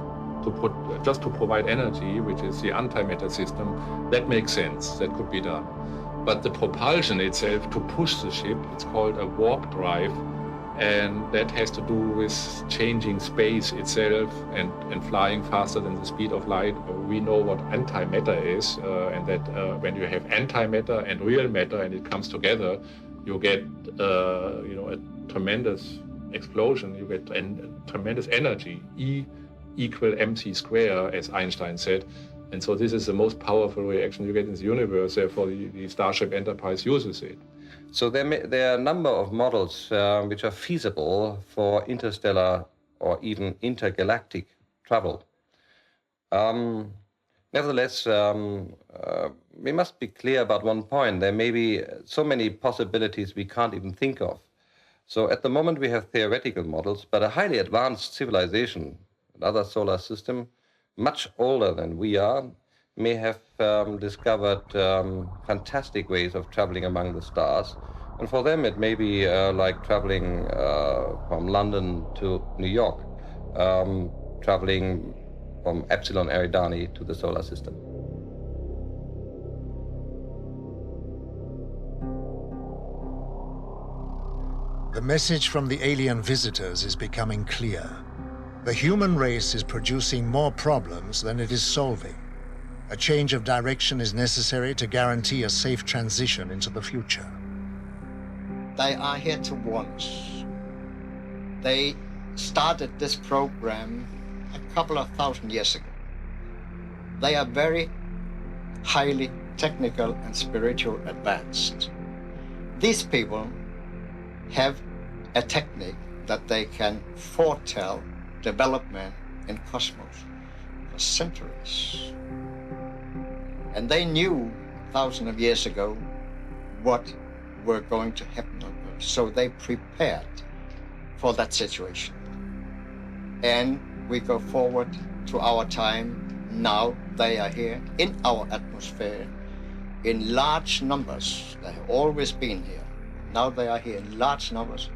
just to provide energy, which is the antimatter system. That makes sense, that could be done. But the propulsion itself, to push the ship, it's called a warp drive, and that has to do with changing space itself and flying faster than the speed of light. We know what antimatter is, and that when you have antimatter and real matter and it comes together, you get a tremendous explosion, you get tremendous energy, E equal mc square, as Einstein said. And so this is the most powerful reaction you get in the universe, therefore the Starship Enterprise uses it. So there are a number of models which are feasible for interstellar or even intergalactic travel. Nevertheless, we must be clear about one point. There may be so many possibilities we can't even think of. So at the moment we have theoretical models, but a highly advanced civilization, another solar system, much older than we are, may have discovered fantastic ways of traveling among the stars. And for them, it may be like traveling from London to New York, traveling from Epsilon Eridani to the solar system. The message from the alien visitors is becoming clear. The human race is producing more problems than it is solving. A change of direction is necessary to guarantee a safe transition into the future. They are here to warn us. They started this program a couple of thousand years ago. They are very highly technical and spiritual advanced. These people have a technique that they can foretell development in cosmos for centuries. And they knew thousands of years ago what were going to happen on Earth. So they prepared for that situation. And we go forward to our time. Now they are here in our atmosphere in large numbers. They have always been here. Now they are here in large numbers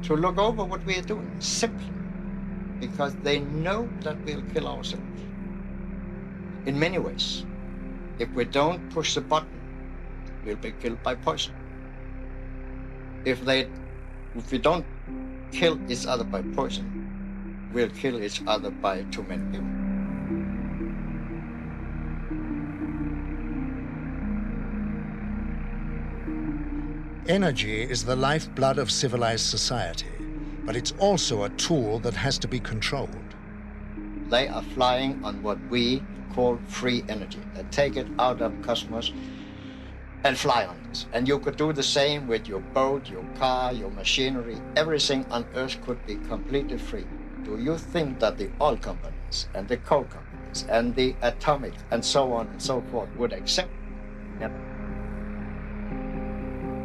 to look over what we are doing, simply because they know that we'll kill ourselves. In many ways, if we don't push the button, we'll be killed by poison. If we don't kill each other by poison, we'll kill each other by too many people. Energy is the lifeblood of civilized society, but it's also a tool that has to be controlled. They are flying on what we call free energy. They take it out of cosmos and fly on it. And you could do the same with your boat, your car, your machinery. Everything on Earth could be completely free. Do you think that the oil companies and the coal companies and the atomic and so on and so forth would accept? Never.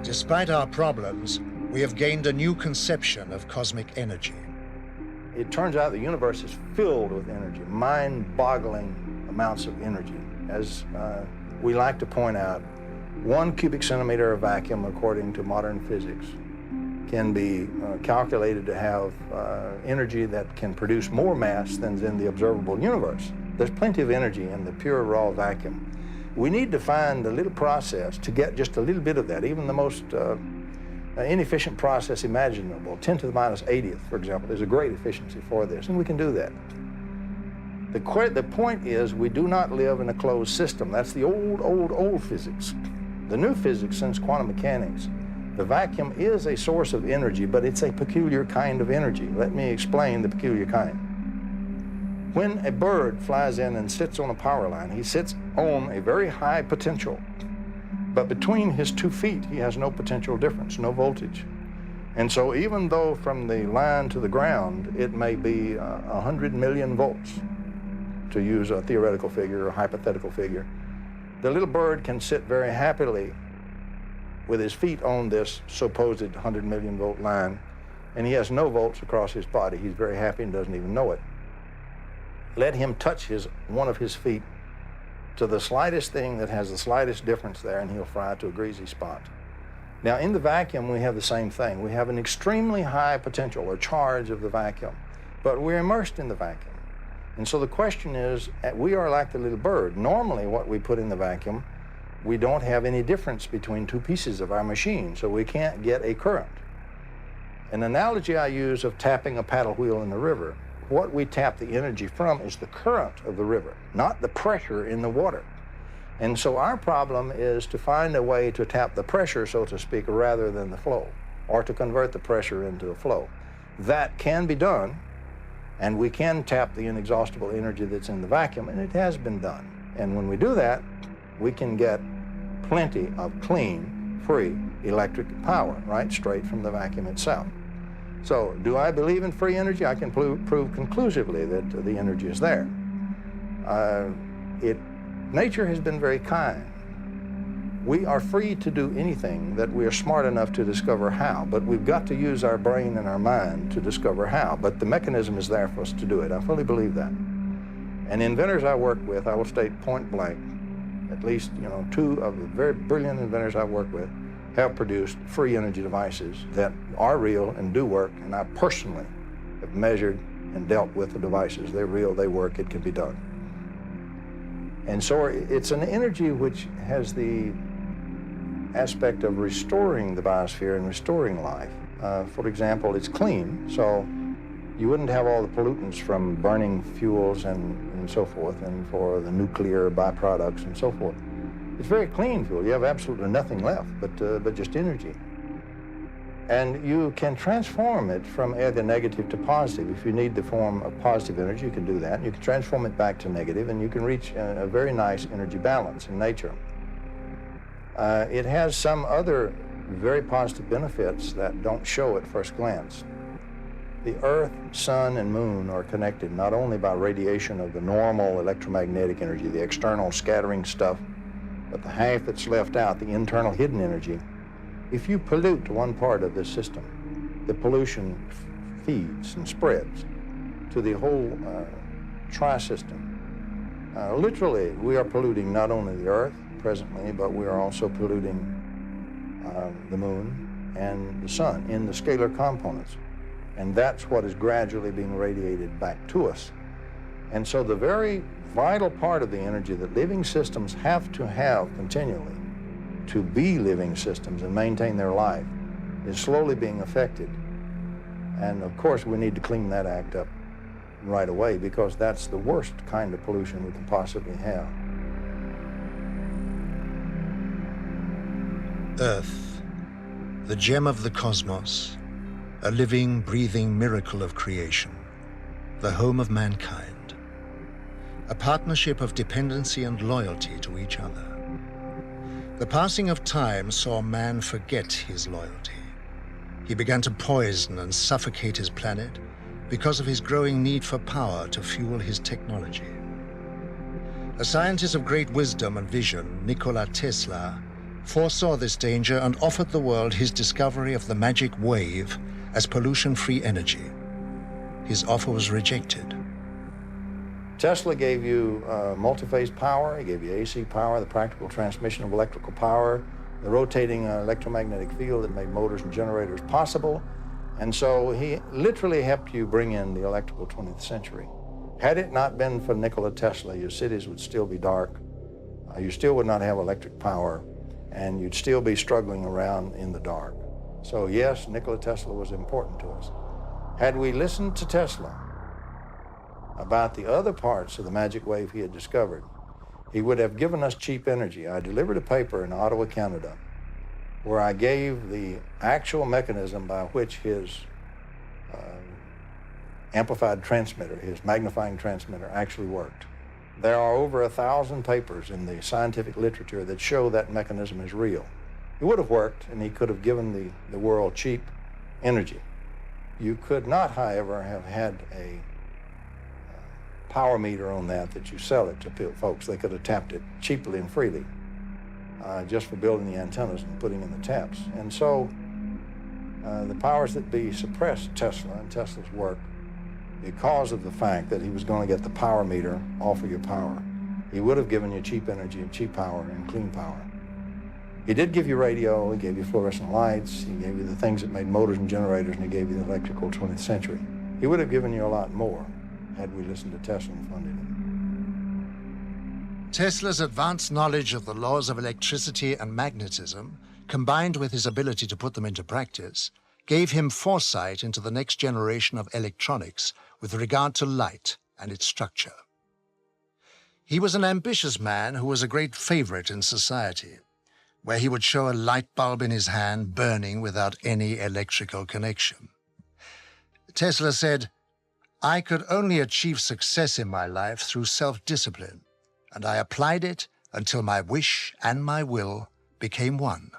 Despite our problems, we have gained a new conception of cosmic energy. It turns out the universe is filled with energy, mind-boggling amounts of energy. As we like to point out, 1 cubic centimeter of vacuum, according to modern physics, can be calculated to have energy that can produce more mass than is in the observable universe. There's plenty of energy in the pure raw vacuum. We need to find a little process to get just a little bit of that, even the most inefficient process imaginable. 10 to the minus 80th, for example, is a great efficiency for this, and we can do that. The point is, we do not live in a closed system. That's the old physics. The new physics, since quantum mechanics, the vacuum is a source of energy, but it's a peculiar kind of energy. Let me explain the peculiar kind. When a bird flies in and sits on a power line, he sits on a very high potential. But between his 2 feet, he has no potential difference, no voltage. And so even though from the line to the ground, it may be 100 million volts, to use a theoretical figure or a hypothetical figure, the little bird can sit very happily with his feet on this supposed 100 million volt line, and he has no volts across his body. He's very happy and doesn't even know it. Let him touch one of his feet to the slightest thing that has the slightest difference there, and he'll fry to a greasy spot. Now, in the vacuum, we have the same thing. We have an extremely high potential or charge of the vacuum, but we're immersed in the vacuum. And so the question is, we are like the little bird. Normally, what we put in the vacuum, we don't have any difference between 2 pieces of our machine, so we can't get a current. An analogy I use of tapping a paddle wheel in the river, what we tap the energy from is the current of the river, not the pressure in the water. And so our problem is to find a way to tap the pressure, so to speak, rather than the flow, or to convert the pressure into a flow. That can be done, and we can tap the inexhaustible energy that's in the vacuum, and it has been done. And when we do that, we can get plenty of clean, free electric power, right, straight from the vacuum itself. So, do I believe in free energy? I can prove conclusively that the energy is there. Nature has been very kind. We are free to do anything that we are smart enough to discover how, but we've got to use our brain and our mind to discover how. But the mechanism is there for us to do it. I fully believe that. And inventors I work with, I will state point blank, at least 2 of the very brilliant inventors I work with have produced free energy devices that are real and do work, and I personally have measured and dealt with the devices. They're real, they work, it can be done. And so it's an energy which has the aspect of restoring the biosphere and restoring life. For example, it's clean, so you wouldn't have all the pollutants from burning fuels and so forth, and for the nuclear byproducts and so forth. It's very clean fuel. You have absolutely nothing left but just energy. And you can transform it from either negative to positive. If you need the form of positive energy, you can do that. You can transform it back to negative, and you can reach a very nice energy balance in nature. It has some other very positive benefits that don't show at first glance. The Earth, Sun, and Moon are connected not only by radiation of the normal electromagnetic energy, the external scattering stuff, but the half that's left out, the internal hidden energy. If you pollute one part of this system, the pollution feeds and spreads to the whole tri-system. Literally, we are polluting not only the Earth presently, but we are also polluting the Moon and the Sun in the scalar components. And that's what is gradually being radiated back to us. And so the very vital part of the energy that living systems have to have continually to be living systems and maintain their life is slowly being affected. And of course, we need to clean that act up right away, because that's the worst kind of pollution we can possibly have. Earth, the gem of the cosmos, a living, breathing miracle of creation, the home of mankind, a partnership of dependency and loyalty to each other. The passing of time saw man forget his loyalty. He began to poison and suffocate his planet because of his growing need for power to fuel his technology. A scientist of great wisdom and vision, Nikola Tesla, foresaw this danger and offered the world his discovery of the magic wave as pollution-free energy. His offer was rejected. Tesla gave you multi-phase power, he gave you AC power, the practical transmission of electrical power, the rotating electromagnetic field that made motors and generators possible. And so he literally helped you bring in the electrical 20th century. Had it not been for Nikola Tesla, your cities would still be dark, you still would not have electric power, and you'd still be struggling around in the dark. So yes, Nikola Tesla was important to us. Had we listened to Tesla about the other parts of the magic wave he had discovered, he would have given us cheap energy. I delivered a paper in Ottawa, Canada, where I gave the actual mechanism by which his amplified transmitter, his magnifying transmitter, actually worked. There are over 1,000 papers in the scientific literature that show that mechanism is real. It would have worked, and he could have given the world cheap energy. You could not, however, have had a power meter on that you sell it to folks. They could have tapped it cheaply and freely just for building the antennas and putting in the taps. And so the powers that be suppressed Tesla and Tesla's work because of the fact that he was going to get the power meter off of your power. He would have given you cheap energy and cheap power and clean power. He did give you radio, he gave you fluorescent lights, he gave you the things that made motors and generators, and he gave you the electrical 20th century. He would have given you a lot more had we listened to Tesla and funded him. Tesla's advanced knowledge of the laws of electricity and magnetism, combined with his ability to put them into practice, gave him foresight into the next generation of electronics with regard to light and its structure. He was an ambitious man who was a great favorite in society, where he would show a light bulb in his hand burning without any electrical connection. Tesla said, "I could only achieve success in my life through self-discipline, and I applied it until my wish and my will became one."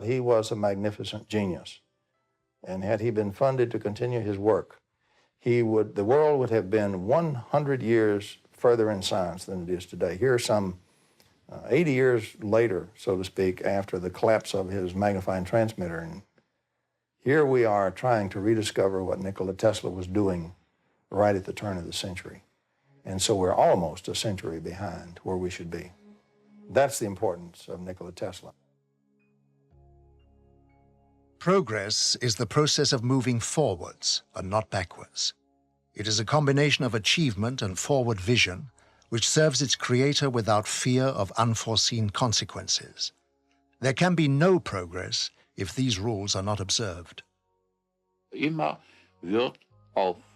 He was a magnificent genius, and had he been funded to continue his work, the world would have been 100 years further in science than it is today. Here are some 80 years later, so to speak, after the collapse of his magnifying transmitter, and here we are trying to rediscover what Nikola Tesla was doing right at the turn of the century. And so we're almost a century behind where we should be. That's the importance of Nikola Tesla. Progress is the process of moving forwards and not backwards. It is a combination of achievement and forward vision, which serves its creator without fear of unforeseen consequences. There can be no progress if these rules are not observed.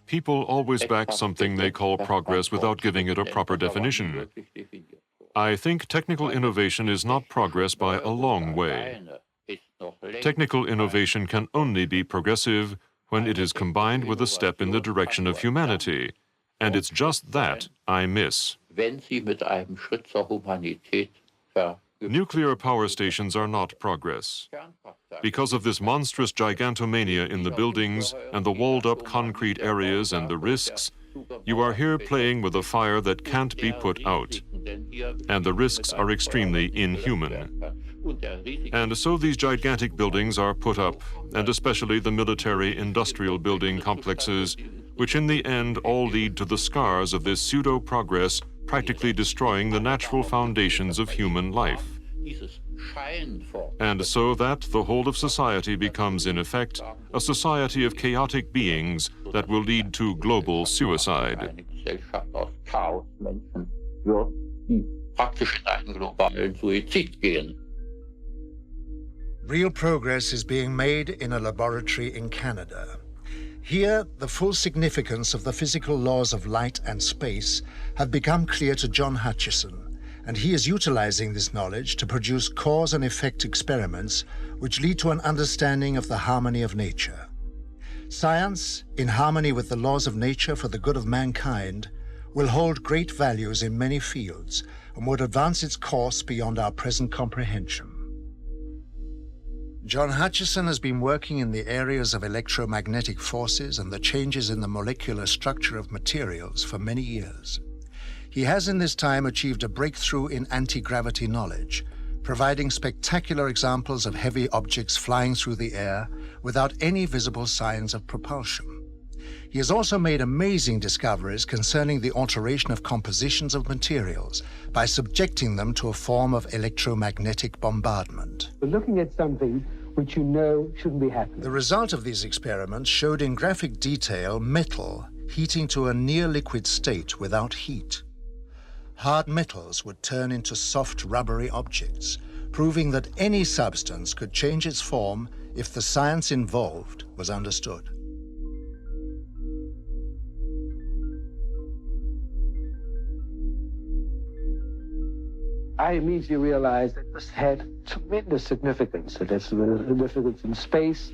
People always back something they call progress without giving it a proper definition. I think technical innovation is not progress by a long way. Technical innovation can only be progressive when it is combined with a step in the direction of humanity, and it's just that I miss. Nuclear power stations are not progress. Because of this monstrous gigantomania in the buildings and the walled-up concrete areas and the risks, you are here playing with a fire that can't be put out, and the risks are extremely inhuman. And so these gigantic buildings are put up, and especially the military-industrial building complexes, which in the end all lead to the scars of this pseudo-progress, practically destroying the natural foundations of human life. And so that the whole of society becomes, in effect, a society of chaotic beings that will lead to global suicide. Real progress is being made in a laboratory in Canada. Here, the full significance of the physical laws of light and space have become clear to John Hutchison, and he is utilizing this knowledge to produce cause and effect experiments which lead to an understanding of the harmony of nature. Science, in harmony with the laws of nature for the good of mankind, will hold great values in many fields and would advance its course beyond our present comprehension. John Hutchison has been working in the areas of electromagnetic forces and the changes in the molecular structure of materials for many years. He has in this time achieved a breakthrough in anti-gravity knowledge, providing spectacular examples of heavy objects flying through the air without any visible signs of propulsion. He has also made amazing discoveries concerning the alteration of compositions of materials by subjecting them to a form of electromagnetic bombardment. We're looking at something which you know shouldn't be happening. The result of these experiments showed in graphic detail metal heating to a near-liquid state without heat. Hard metals would turn into soft, rubbery objects, proving that any substance could change its form if the science involved was understood. I immediately realized that this had tremendous significance. It had significance in space,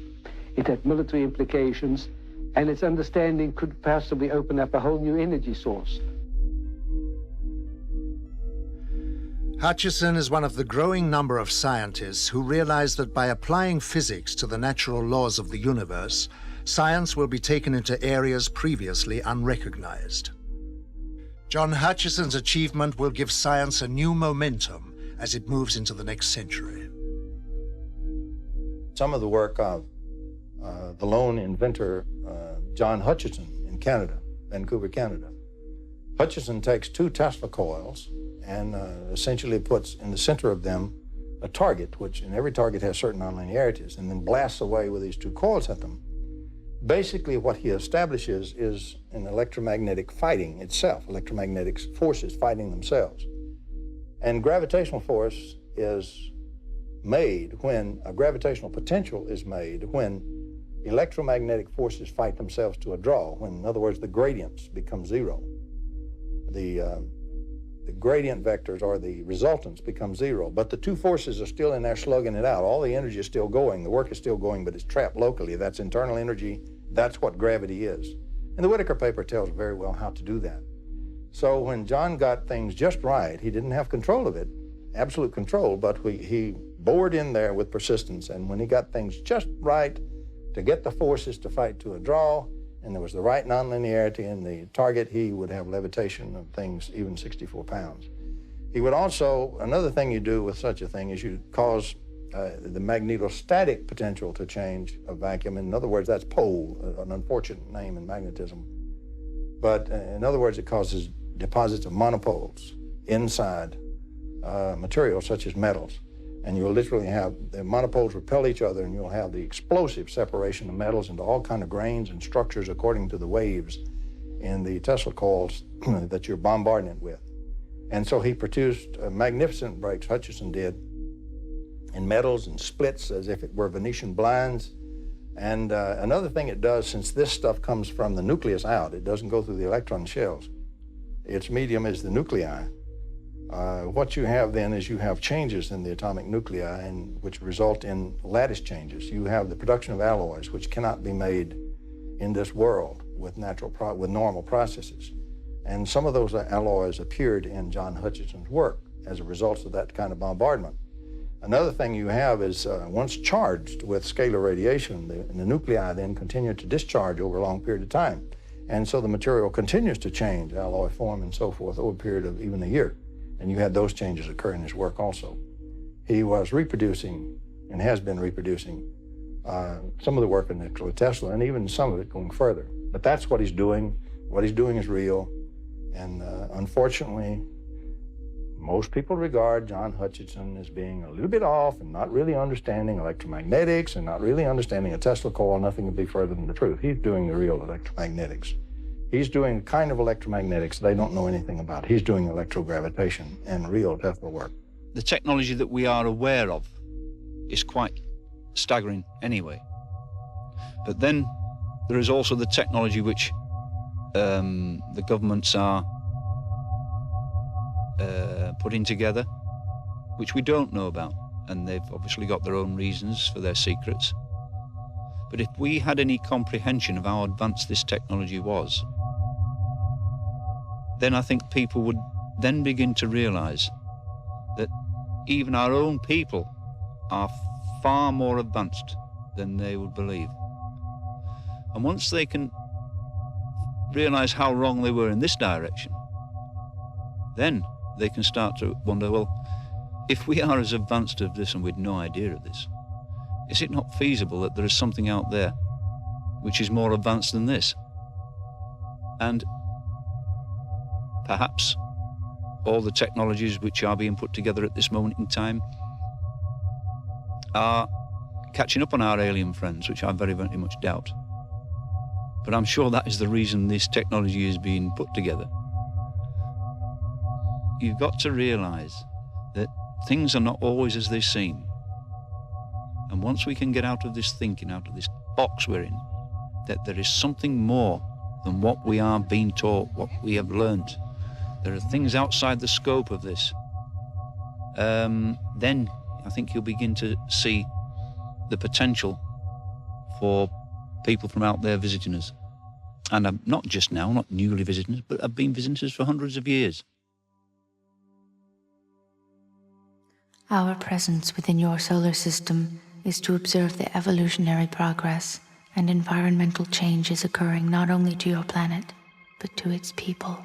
it had military implications, and its understanding could possibly open up a whole new energy source. Hutchison is one of the growing number of scientists who realize that by applying physics to the natural laws of the universe, science will be taken into areas previously unrecognized. John Hutchison's achievement will give science a new momentum as it moves into the next century. Some of the work of the lone inventor, John Hutchison in Canada, Vancouver, Canada. Hutchison takes two Tesla coils and essentially puts in the center of them a target, which in every target has certain nonlinearities, and then blasts away with these two coils at them. Basically, what he establishes is an electromagnetic fighting itself, electromagnetic forces fighting themselves. And gravitational force is made when, a gravitational potential is made when electromagnetic forces fight themselves to a draw, when, in other words, the gradients become zero. The gradient vectors, or the resultants, become zero, but the two forces are still in there slugging it out. All the energy is still going, the work is still going, but it's trapped locally. That's internal energy. That's what gravity is. And the Whittaker paper tells very well how to do that. So when John got things just right, he didn't have control of it, absolute control, but he bored in there with persistence, and when he got things just right to get the forces to fight to a draw, and there was the right nonlinearity in the target, he would have levitation of things even 64 pounds. He would also, another thing you do with such a thing is you cause the magnetostatic potential to change a vacuum. In other words, that's pole, an unfortunate name in magnetism. But in other words, it causes deposits of monopoles inside materials such as metals. And you'll literally have the monopoles repel each other, and you'll have the explosive separation of metals into all kinds of grains and structures according to the waves in the Tesla coils that you're bombarding it with. And so he produced magnificent breaks, Hutchison did, in metals and splits as if it were Venetian blinds. And another thing it does, since this stuff comes from the nucleus out, it doesn't go through the electron shells. Its medium is the nuclei. What you have then is you have changes in the atomic nuclei, which result in lattice changes. You have the production of alloys, which cannot be made in this world with normal processes. And some of those alloys appeared in John Hutchison's work as a result of that kind of bombardment. Another thing you have is once charged with scalar radiation, the nuclei then continue to discharge over a long period of time. And so the material continues to change, alloy form and so forth, over a period of even a year. And you had those changes occur in his work also. He was reproducing, and has been reproducing, some of the work of Nikola Tesla, and even some of it going further. But that's what he's doing. What he's doing is real. And unfortunately, most people regard John Hutchison as being a little bit off and not really understanding electromagnetics and not really understanding a Tesla coil. Nothing could be further than the truth. He's doing the real electromagnetics. He's doing the kind of electromagnetics they don't know anything about. He's doing electrogravitation and real Tesla work. The technology that we are aware of is quite staggering anyway. But then there is also the technology which the governments are putting together, which we don't know about, and they've obviously got their own reasons for their secrets. But if we had any comprehension of how advanced this technology was, then I think people would then begin to realize that even our own people are far more advanced than they would believe. And once they can realize how wrong they were in this direction, then they can start to wonder, well, if we are as advanced as this and we'd no idea of this, is it not feasible that there is something out there which is more advanced than this? And perhaps all the technologies which are being put together at this moment in time are catching up on our alien friends, which I very, very much doubt. But I'm sure that is the reason this technology is being put together. You've got to realise that things are not always as they seem. And once we can get out of this thinking, out of this box we're in, that there is something more than what we are being taught, what we have learnt. There are things outside the scope of this. Then I think you'll begin to see the potential for people from out there visiting us. And not just now, not newly visiting us, but have been visiting us for hundreds of years. Our presence within your solar system is to observe the evolutionary progress and environmental changes occurring not only to your planet, but to its people.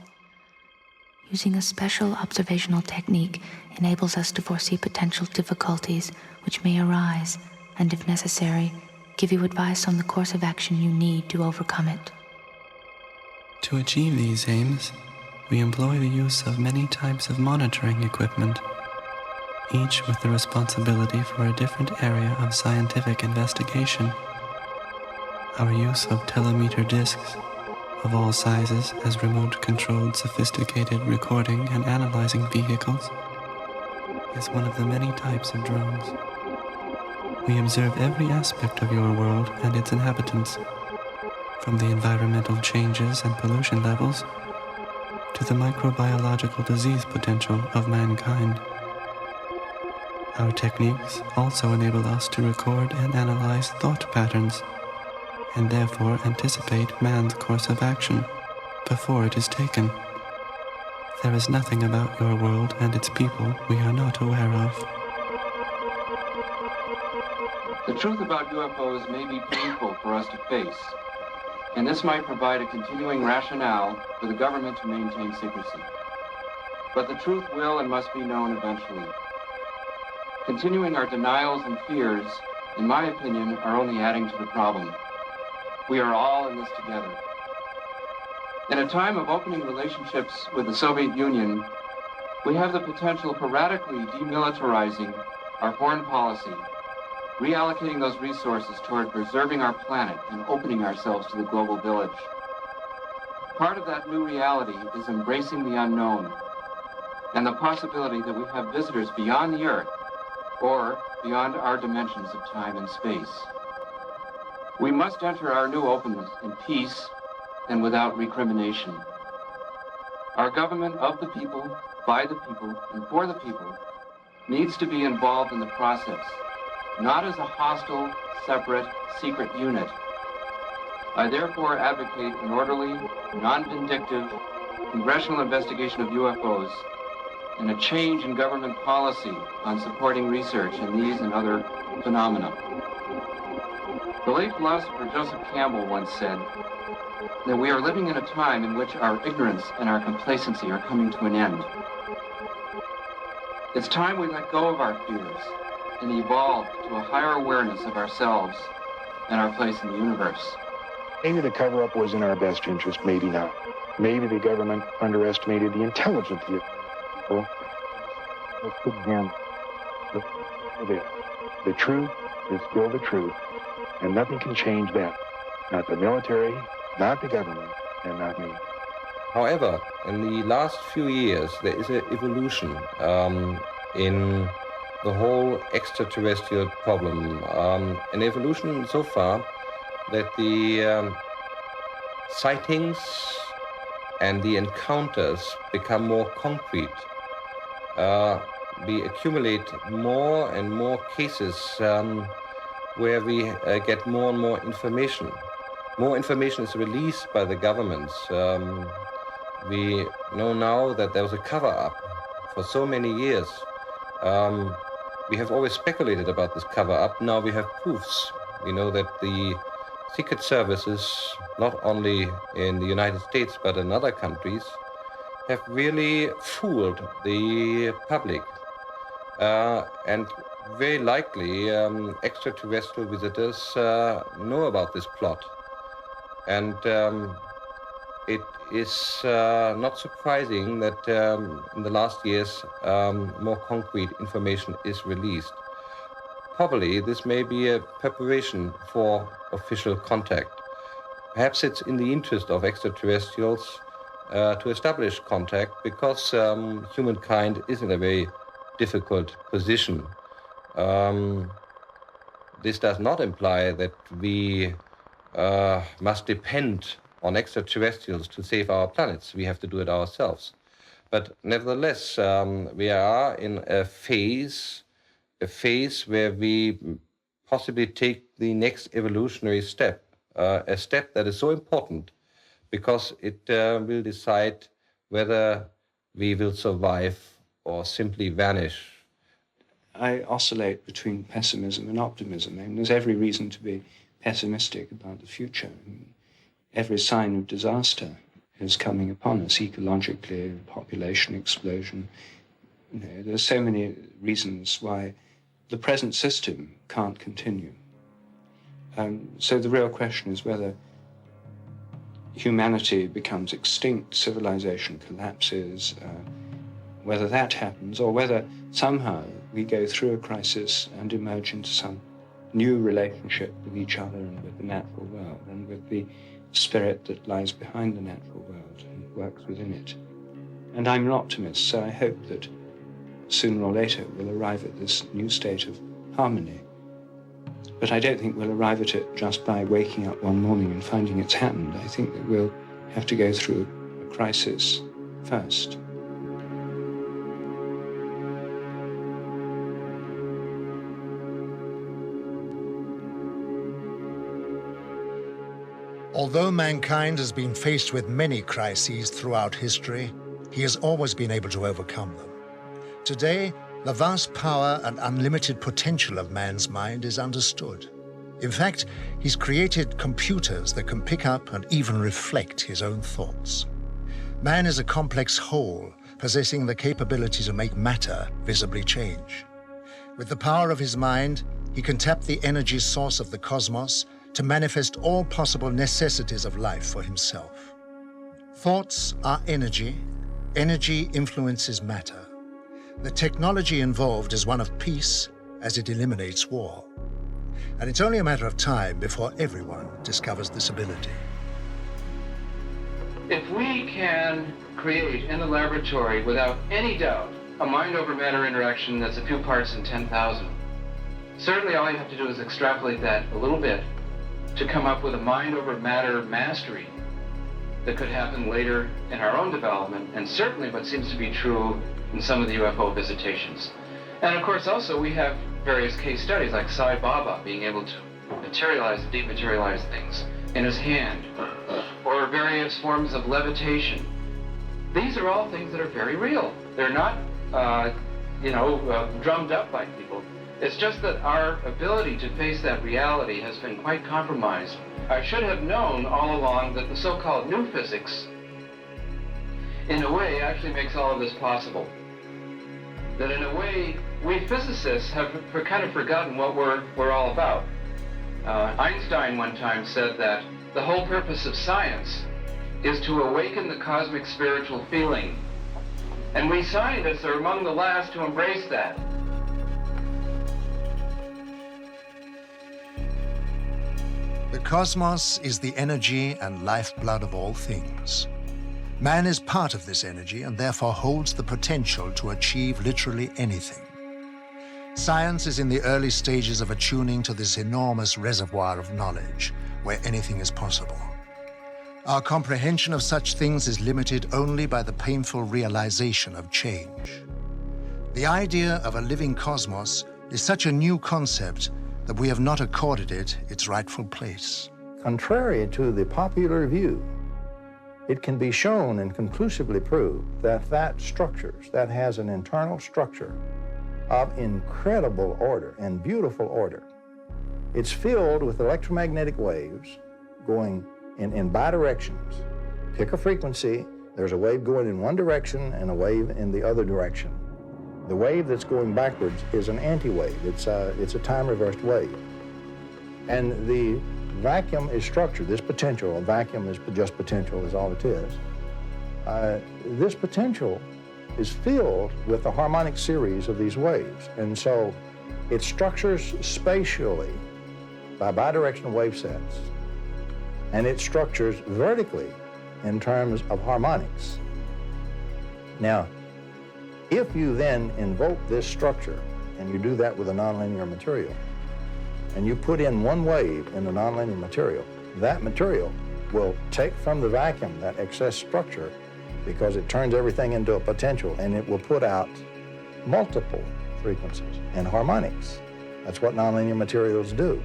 Using a special observational technique enables us to foresee potential difficulties which may arise, and if necessary, give you advice on the course of action you need to overcome it. To achieve these aims, we employ the use of many types of monitoring equipment, each with the responsibility for a different area of scientific investigation. Our use of telemeter discs of all sizes as remote-controlled sophisticated recording and analyzing vehicles is one of the many types of drones. We observe every aspect of your world and its inhabitants, from the environmental changes and pollution levels to the microbiological disease potential of mankind. Our techniques also enable us to record and analyze thought patterns, and therefore anticipate man's course of action before it is taken. There is nothing about your world and its people we are not aware of. The truth about UFOs may be painful for us to face, and this might provide a continuing rationale for the government to maintain secrecy. But the truth will and must be known eventually. Continuing our denials and fears, in my opinion, are only adding to the problem. We are all in this together. In a time of opening relationships with the Soviet Union, we have the potential for radically demilitarizing our foreign policy, reallocating those resources toward preserving our planet and opening ourselves to the global village. Part of that new reality is embracing the unknown and the possibility that we have visitors beyond the Earth or beyond our dimensions of time and space. We must enter our new openness in peace and without recrimination. Our government of the people, by the people, and for the people needs to be involved in the process, not as a hostile, separate, secret unit. I therefore advocate an orderly, non-vindictive congressional investigation of UFOs and a change in government policy on supporting research in these and other phenomena. The late philosopher Joseph Campbell once said that we are living in a time in which our ignorance and our complacency are coming to an end. It's time we let go of our fears and evolve to a higher awareness of ourselves and our place in the universe. Maybe the cover-up was in our best interest, maybe not. Maybe the government underestimated the intelligence of the people. Again, the truth is still the truth, and nothing can change that. Not the military, not the government, and not me. However, in the last few years, there is an evolution in the whole extraterrestrial problem. An evolution so far that the sightings and the encounters become more concrete. We accumulate more and more cases where we get more and more information. More information is released by the governments. We know now that there was a cover-up for so many years. We have always speculated about this cover-up. Now we have proofs. We know that the secret services, not only in the United States but in other countries, have really fooled the public. And very likely extraterrestrial visitors know about this plot. And it is not surprising that in the last years more concrete information is released. Probably this may be a preparation for official contact. Perhaps it's in the interest of extraterrestrials to establish contact because humankind is in a very difficult position. This does not imply that we must depend on extraterrestrials to save our planets. We have to do it ourselves. But nevertheless, we are in a phase where we possibly take the next evolutionary step, a step that is so important because it will decide whether we will survive or simply vanish. I oscillate between pessimism and optimism. I mean, there's every reason to be pessimistic about the future. I mean, every sign of disaster is coming upon us ecologically, population explosion. You know, there's so many reasons why the present system can't continue. So the real question is whether humanity becomes extinct, civilization collapses, whether that happens, or whether somehow we go through a crisis and emerge into some new relationship with each other and with the natural world and with the spirit that lies behind the natural world and works within it. And I'm an optimist, so I hope that sooner or later we'll arrive at this new state of harmony. But I don't think we'll arrive at it just by waking up one morning and finding it's happened. I think that we'll have to go through a crisis first. Although mankind has been faced with many crises throughout history, he has always been able to overcome them. Today, the vast power and unlimited potential of man's mind is understood. In fact, he's created computers that can pick up and even reflect his own thoughts. Man is a complex whole, possessing the capability to make matter visibly change. With the power of his mind, he can tap the energy source of the cosmos to manifest all possible necessities of life for himself. Thoughts are energy. Energy influences matter. The technology involved is one of peace, as it eliminates war. And it's only a matter of time before everyone discovers this ability. If we can create in the laboratory, without any doubt, a mind-over-matter interaction that's a few parts in 10,000, certainly all you have to do is extrapolate that a little bit to come up with a mind-over-matter mastery that could happen later in our own development, and certainly what seems to be true in some of the UFO visitations. And of course also we have various case studies like Sai Baba being able to materialize, dematerialize things in his hand, or various forms of levitation. These are all things that are very real. They're not, drummed up by people. It's just that our ability to face that reality has been quite compromised. I should have known all along that the so-called new physics, in a way, actually makes all of this possible. That in a way, we physicists have kind of forgotten what we're all about. Einstein one time said that the whole purpose of science is to awaken the cosmic spiritual feeling. And we scientists are among the last to embrace that. The cosmos is the energy and lifeblood of all things. Man is part of this energy and therefore holds the potential to achieve literally anything. Science is in the early stages of attuning to this enormous reservoir of knowledge, where anything is possible. Our comprehension of such things is limited only by the painful realization of change. The idea of a living cosmos is such a new concept that we have not accorded it its rightful place. Contrary to the popular view, it can be shown and conclusively proved that that has an internal structure of incredible order and beautiful order. It's filled with electromagnetic waves going in bidirections. Pick a frequency, there's a wave going in one direction and a wave in the other direction. The wave that's going backwards is an anti-wave. It's a time-reversed wave. And the vacuum is structured, this potential, a vacuum is just potential is all it is. this potential is filled with a harmonic series of these waves. And so it structures spatially by bidirectional wave sets, and it structures vertically in terms of harmonics. Now, if you then invoke this structure, and you do that with a nonlinear material, and you put in one wave in the nonlinear material, that material will take from the vacuum that excess structure because it turns everything into a potential, and it will put out multiple frequencies and harmonics. That's what nonlinear materials do.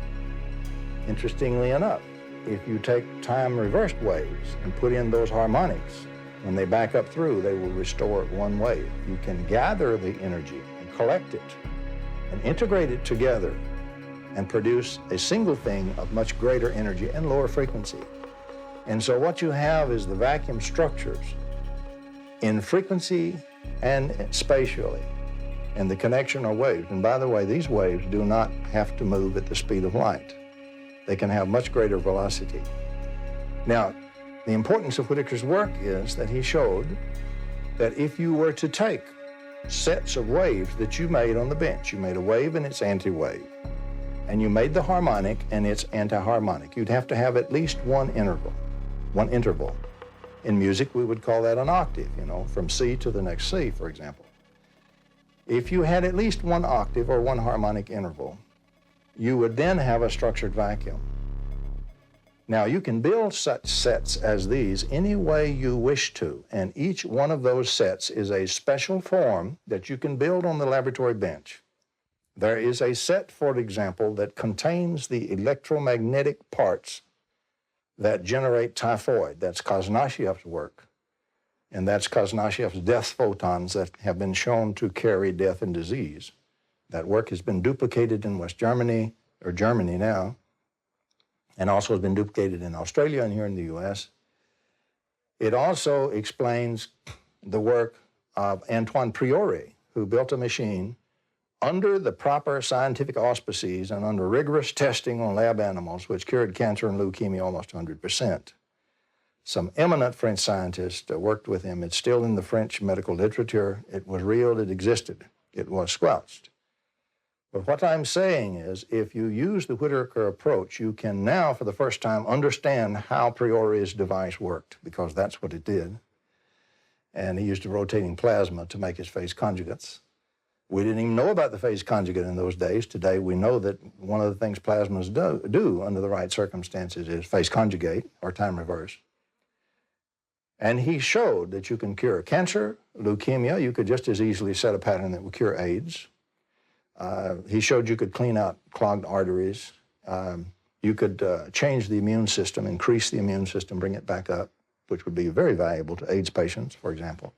Interestingly enough, if you take time-reversed waves and put in those harmonics, when they back up through, they will restore one wave. You can gather the energy and collect it and integrate it together and produce a single thing of much greater energy and lower frequency. And so what you have is the vacuum structures in frequency and spatially, and the connection are waves. And by the way, these waves do not have to move at the speed of light. They can have much greater velocity. Now, the importance of Whittaker's work is that he showed that if you were to take sets of waves that you made on the bench, you made a wave and its anti-wave, and you made the harmonic and its anti-harmonic, you'd have to have at least one interval. In music, we would call that an octave, from C to the next C, for example. If you had at least one octave or one harmonic interval, you would then have a structured vacuum. Now, you can build such sets as these any way you wish to, and each one of those sets is a special form that you can build on the laboratory bench. There is a set, for example, that contains the electromagnetic parts that generate typhoid. That's Kazanashev's work. And that's Kazanashev's death photons that have been shown to carry death and disease. That work has been duplicated in West Germany, or Germany now, and also has been duplicated in Australia and here in the US. It also explains the work of Antoine Priori, who built a machine under the proper scientific auspices and under rigorous testing on lab animals, which cured cancer and leukemia almost 100%. Some eminent French scientists worked with him. It's still in the French medical literature. It was real, it existed. It was squelched. But what I'm saying is, if you use the Whittaker approach, you can now, for the first time, understand how Priori's device worked, because that's what it did. And he used a rotating plasma to make his phase conjugates. We didn't even know about the phase conjugate in those days. Today, we know that one of the things plasmas do under the right circumstances is phase conjugate, or time reverse. And he showed that you can cure cancer, leukemia. You could just as easily set a pattern that would cure AIDS. He showed you could clean out clogged arteries. You could change the immune system, increase the immune system, bring it back up, which would be very valuable to AIDS patients, for example.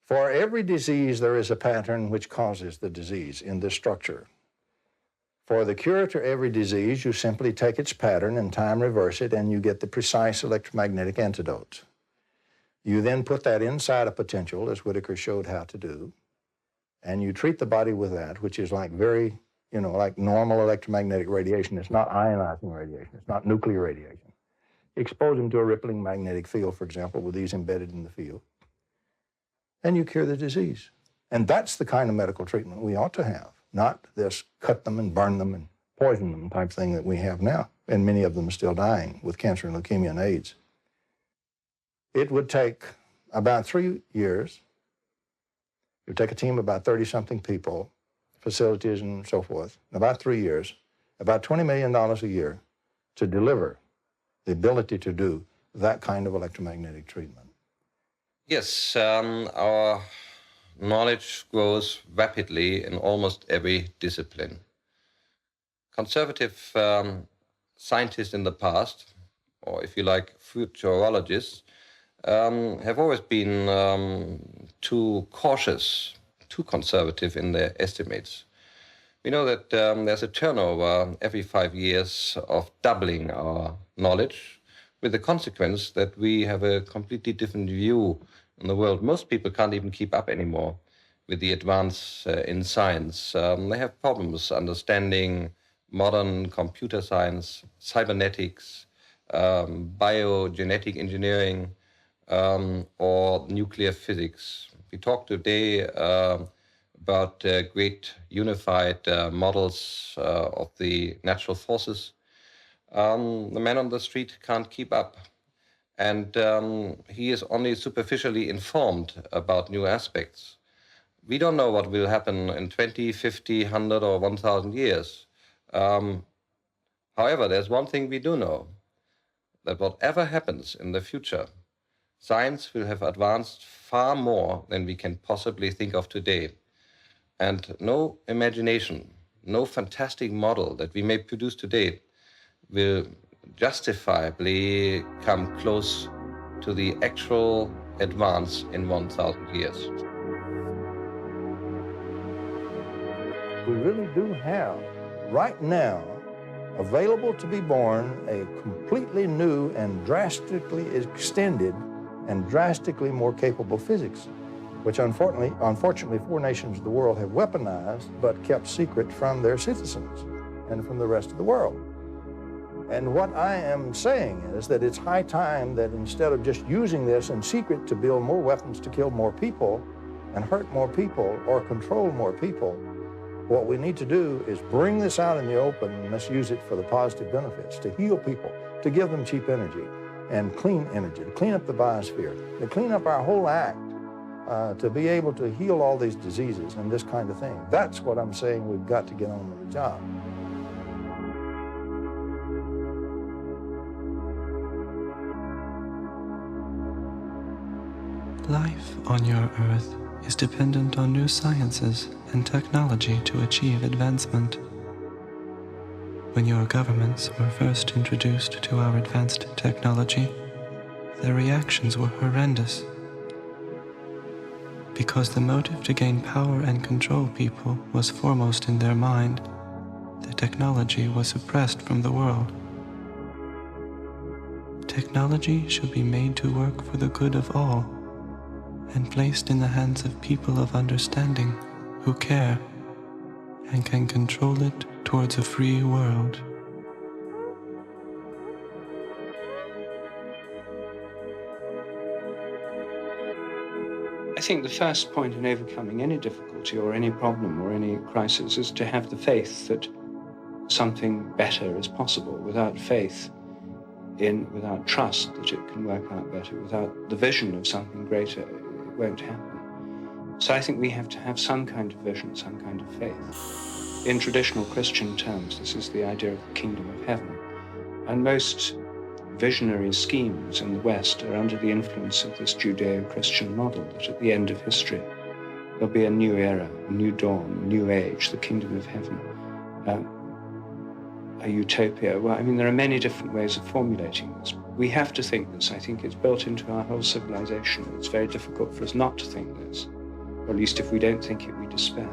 For every disease, there is a pattern which causes the disease in this structure. For the cure to every disease, you simply take its pattern and time reverse it, and you get the precise electromagnetic antidote. You then put that inside a potential, as Whittaker showed how to do, and you treat the body with that, which is like very, like normal electromagnetic radiation. It's not ionizing radiation. It's not nuclear radiation. Expose them to a rippling magnetic field, for example, with these embedded in the field, and you cure the disease. And that's the kind of medical treatment we ought to have, not this cut them and burn them and poison them type thing that we have now, and many of them are still dying with cancer and leukemia and AIDS. It would take about 3 years. It would take a team of about 30-something people, facilities and so forth, in about 3 years, about $20 million a year to deliver the ability to do that kind of electromagnetic treatment. Yes, our knowledge grows rapidly in almost every discipline. Conservative scientists in the past, or if you like, futurologists, have always been too cautious, too conservative in their estimates. We know that there's a turnover every 5 years of doubling our knowledge, with the consequence that we have a completely different view on the world. Most people can't even keep up anymore with the advance in science. They have problems understanding modern computer science, cybernetics, biogenetic engineering, or nuclear physics. We talked today about great unified models of the natural forces. The man on the street can't keep up. And he is only superficially informed about new aspects. We don't know what will happen in 20, 50, 100, or 1,000 years. However, there's one thing we do know, that whatever happens in the future, science will have advanced far more than we can possibly think of today. And no imagination, no fantastic model that we may produce today will justifiably come close to the actual advance in 1,000 years. We really do have, right now, available to be born, a completely new and drastically extended and drastically more capable physics, which unfortunately 4 nations of the world have weaponized but kept secret from their citizens and from the rest of the world. And what I am saying is that it's high time that instead of just using this in secret to build more weapons to kill more people and hurt more people or control more people, what we need to do is bring this out in the open and let's use it for the positive benefits, to heal people, to give them cheap energy and clean energy, to clean up the biosphere, to clean up our whole act, to be able to heal all these diseases and this kind of thing. That's what I'm saying we've got to get on with the job. Life on your Earth is dependent on new sciences and technology to achieve advancement. When your governments were first introduced to our advanced technology, their reactions were horrendous. Because the motive to gain power and control people was foremost in their mind, the technology was suppressed from the world. Technology should be made to work for the good of all, and placed in the hands of people of understanding who care and can control it towards a free world. I think the first point in overcoming any difficulty or any problem or any crisis is to have the faith that something better is possible. Without faith, without trust that it can work out better, without the vision of something greater, it won't happen. So I think we have to have some kind of vision, some kind of faith. In traditional Christian terms, this is the idea of the kingdom of heaven. And most visionary schemes in the West are under the influence of this Judeo-Christian model that at the end of history there'll be a new era, a new dawn, a new age, the kingdom of heaven, a utopia. Well, I mean, there are many different ways of formulating this. We have to think this. I think it's built into our whole civilization. It's very difficult for us not to think this, or at least if we don't think it, we despair.